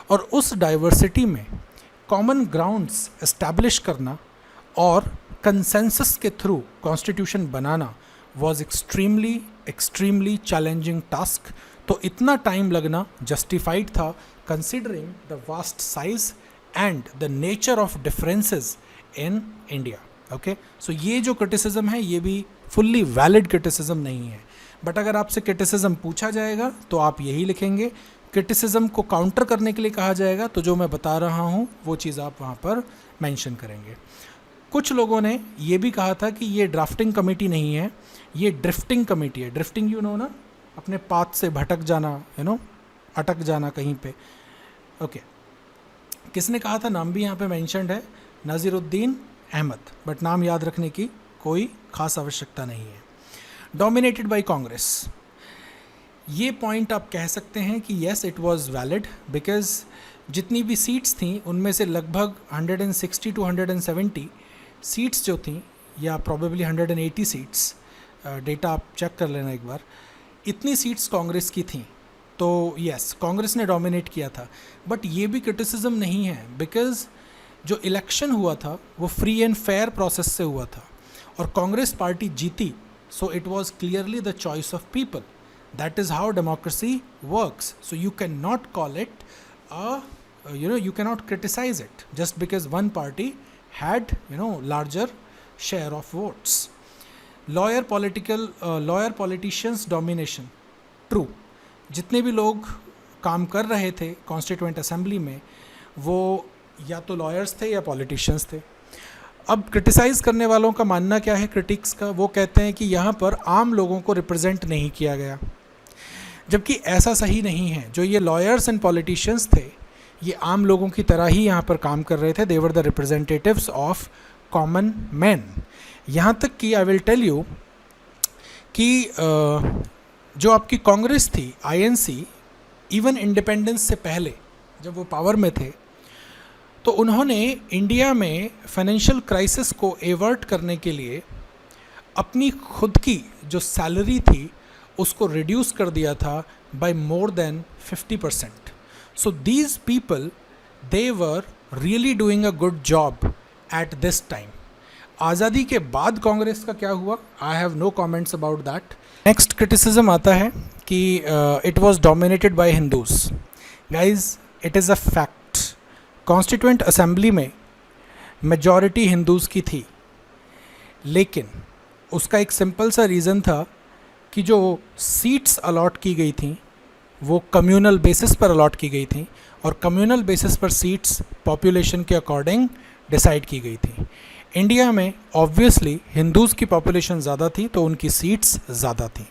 और उस डाइवर्सिटी में कॉमन ग्राउंड्स एस्टैब्लिश करना और कंसेंसस के थ्रू कॉन्स्टिट्यूशन बनाना वॉज एक्सट्रीमली चैलेंजिंग टास्क। तो इतना टाइम लगना जस्टिफाइड था considering the vast size and the nature of differences in India. Okay, so ये जो क्रिटिसिज्म है ये भी फुल्ली वैलिड क्रिटिसिज्म नहीं है, बट अगर आपसे क्रिटिसिज्म पूछा जाएगा तो आप यही लिखेंगे। क्रिटिसिज्म को काउंटर करने के लिए कहा जाएगा तो जो मैं बता रहा हूँ वो चीज़ आप वहाँ पर मेंशन करेंगे। कुछ लोगों ने ये भी कहा था कि ये ड्राफ्टिंग कमेटी नहीं है, ये ड्रिफ्टिंग कमेटी है। ड्रिफ्टिंग यू नो ना, अपने पाथ से भटक जाना, अटक जाना कहीं पे। ओके, किसने कहा था? नाम भी यहाँ पे मेंशन्ड है, नज़ीरुद्दीन अहमद, बट नाम याद रखने की कोई खास आवश्यकता नहीं है। डोमिनेटेड बाय कांग्रेस, ये पॉइंट आप कह सकते हैं कि yes it was valid, because जितनी भी सीट्स थी उनमें से लगभग 160 टू 170 सीट्स जो थी, या प्रॉबेबली 180 सीट्स, डेटा आप चेक कर लेना एक बार, इतनी सीट्स कांग्रेस की थी। तो यस, कांग्रेस ने डोमिनेट किया था, बट ये भी क्रिटिसिज्म नहीं है, बिकॉज जो इलेक्शन हुआ था वो फ्री एंड फेयर प्रोसेस से हुआ था और कांग्रेस पार्टी जीती। So it was clearly the choice of people. That is how democracy works. So you can not call it you cannot criticize it just because one party had larger share of votes. Lawyer politicians domination, true. जितने भी लोग काम कर रहे थे constituent assembly में वो या तो लॉयर्स थे या पॉलिटिशियंस थे। अब क्रिटिसाइज़ करने वालों का मानना क्या है, क्रिटिक्स का? वो कहते हैं कि यहाँ पर आम लोगों को रिप्रेजेंट नहीं किया गया, जबकि ऐसा सही नहीं है। जो ये लॉयर्स एंड पॉलिटिशियंस थे ये आम लोगों की तरह ही यहाँ पर काम कर रहे थे। They were the representatives of common man. यहाँ तक कि आई विल टेल यू कि जो आपकी कांग्रेस थी, आईएनसी, इवन इंडिपेंडेंस से पहले जब वो पावर में थे, तो उन्होंने इंडिया में फाइनेंशियल क्राइसिस को एवर्ट करने के लिए अपनी खुद की जो सैलरी थी उसको रिड्यूस कर दिया था by more than 50%. So these people, they were really doing a good job at this time. आज़ादी के बाद कांग्रेस का क्या हुआ, I have no comments about that. Next criticism आता है कि it was dominated by Hindus. Guys, it is a fact. Constituent Assembly में majority Hindus की थी, लेकिन उसका एक सिंपल सा रीज़न था कि जो सीट्स अलॉट की गई थी वो कम्युनल बेसिस पर अलॉट की गई थी और कम्युनल बेसिस पर सीट्स पॉपुलेशन के अकॉर्डिंग डिसाइड की गई थी। इंडिया में ऑब्वियसली हिंदूज़ की पॉपुलेशन ज़्यादा थी तो उनकी सीट्स ज़्यादा थी।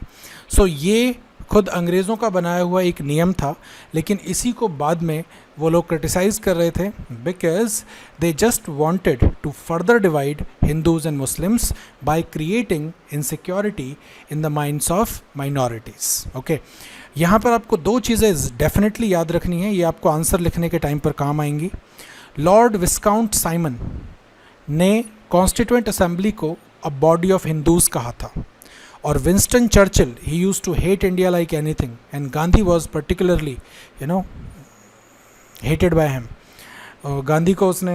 सो ये खुद अंग्रेज़ों का बनाया हुआ एक नियम था, लेकिन इसी को बाद में वो लोग क्रिटिसाइज़ कर रहे थे because they just wanted to further divide Hindus and Muslims by creating insecurity in the minds of minorities. Okay, यहाँ पर आपको दो चीज़ें डेफिनेटली याद रखनी है, ये आपको आंसर लिखने के टाइम पर काम आएंगी। लॉर्ड विस्काउंट साइमन ने कॉन्स्टिट्यूएंट असेंबली को अ बॉडी ऑफ हिंदूज़ कहा था, और Winston Churchill he used to hate India like anything and Gandhi was particularly hated by him. Gandhi को उसने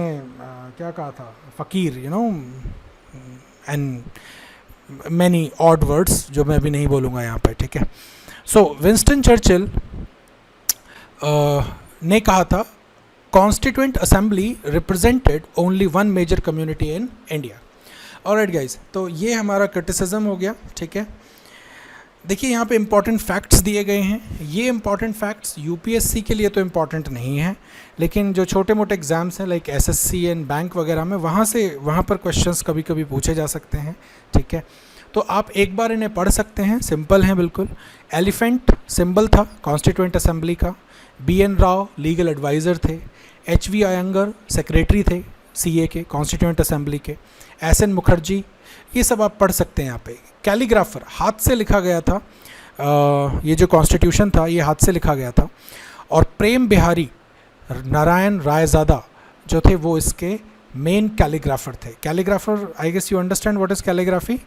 क्या कहा था, फ़कीर, एंड मैनी ऑड वर्ड्स जो मैं अभी नहीं बोलूँगा यहाँ पे, ठीक है। सो विंस्टन चर्चिल ने कहा था constituent assembly represented only one major community in India. Alright guys, तो ये हमारा क्रिटिसिज्म हो गया, ठीक है। देखिए यहाँ पे इंपॉर्टेंट फैक्ट्स दिए गए हैं। ये इंपॉर्टेंट फैक्ट्स यूपीएससी के लिए तो इम्पॉर्टेंट नहीं है, लेकिन जो छोटे मोटे एग्जाम्स हैं लाइक एसएससी एंड बैंक वगैरह में वहाँ पर क्वेश्चंस कभी कभी पूछे जा सकते हैं, ठीक है। तो आप एक बार इन्हें पढ़ सकते हैं, सिंपल हैं बिल्कुल। एलिफेंट सिंबल था कॉन्स्टिट्यूएंट असेंबली का। BN राव लीगल एडवाइज़र थे। HV अयंगर सेक्रेटरी थे CA के, कॉन्स्टिट्यूएंट असेंबली के। SN मुखर्जी, ये सब आप पढ़ सकते हैं यहाँ पे। कैलीग्राफर, हाथ से लिखा गया था, ये जो कॉन्स्टिट्यूशन था ये हाथ से लिखा गया था। और प्रेम बिहारी नारायण रायज़ादा जो थे वो इसके मेन कैलीग्राफर थे। Calligrapher, I guess you understand what is calligraphy,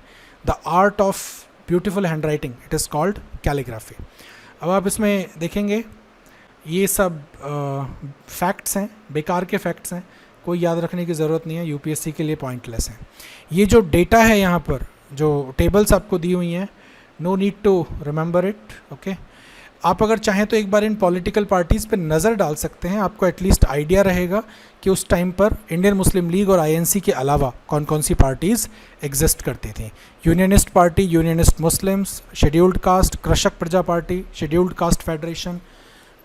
the art of beautiful hand writing, it is called calligraphy. अब आप इसमें देखेंगे ये सब फैक्ट्स हैं, बेकार के फैक्ट्स हैं, कोई याद रखने की ज़रूरत नहीं है, यूपीएससी के लिए पॉइंटलेस है। ये जो डेटा है यहाँ पर, जो टेबल्स आपको दी हुई हैं, no need to remember it, okay. आप अगर चाहें तो एक बार इन पॉलिटिकल पार्टीज़ पे नज़र डाल सकते हैं, आपको एटलीस्ट आइडिया रहेगा कि उस टाइम पर इंडियन मुस्लिम लीग और आईएनसी के अलावा कौन कौन सी पार्टीज़ एग्जिस्ट करती थी। Unionist party, unionist Muslims, scheduled caste, कृषक प्रजा पार्टी, शेड्यूल्ड कास्ट फेडरेशन।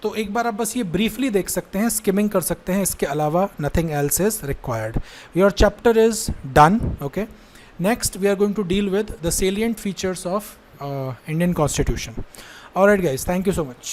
तो एक बार आप बस ये ब्रीफली देख सकते हैं, स्किमिंग कर सकते हैं, इसके अलावा nothing else is required. Your chapter is done, okay. Next we are going to deal with the salient features of Indian Constitution. Alright guys, thank you so much.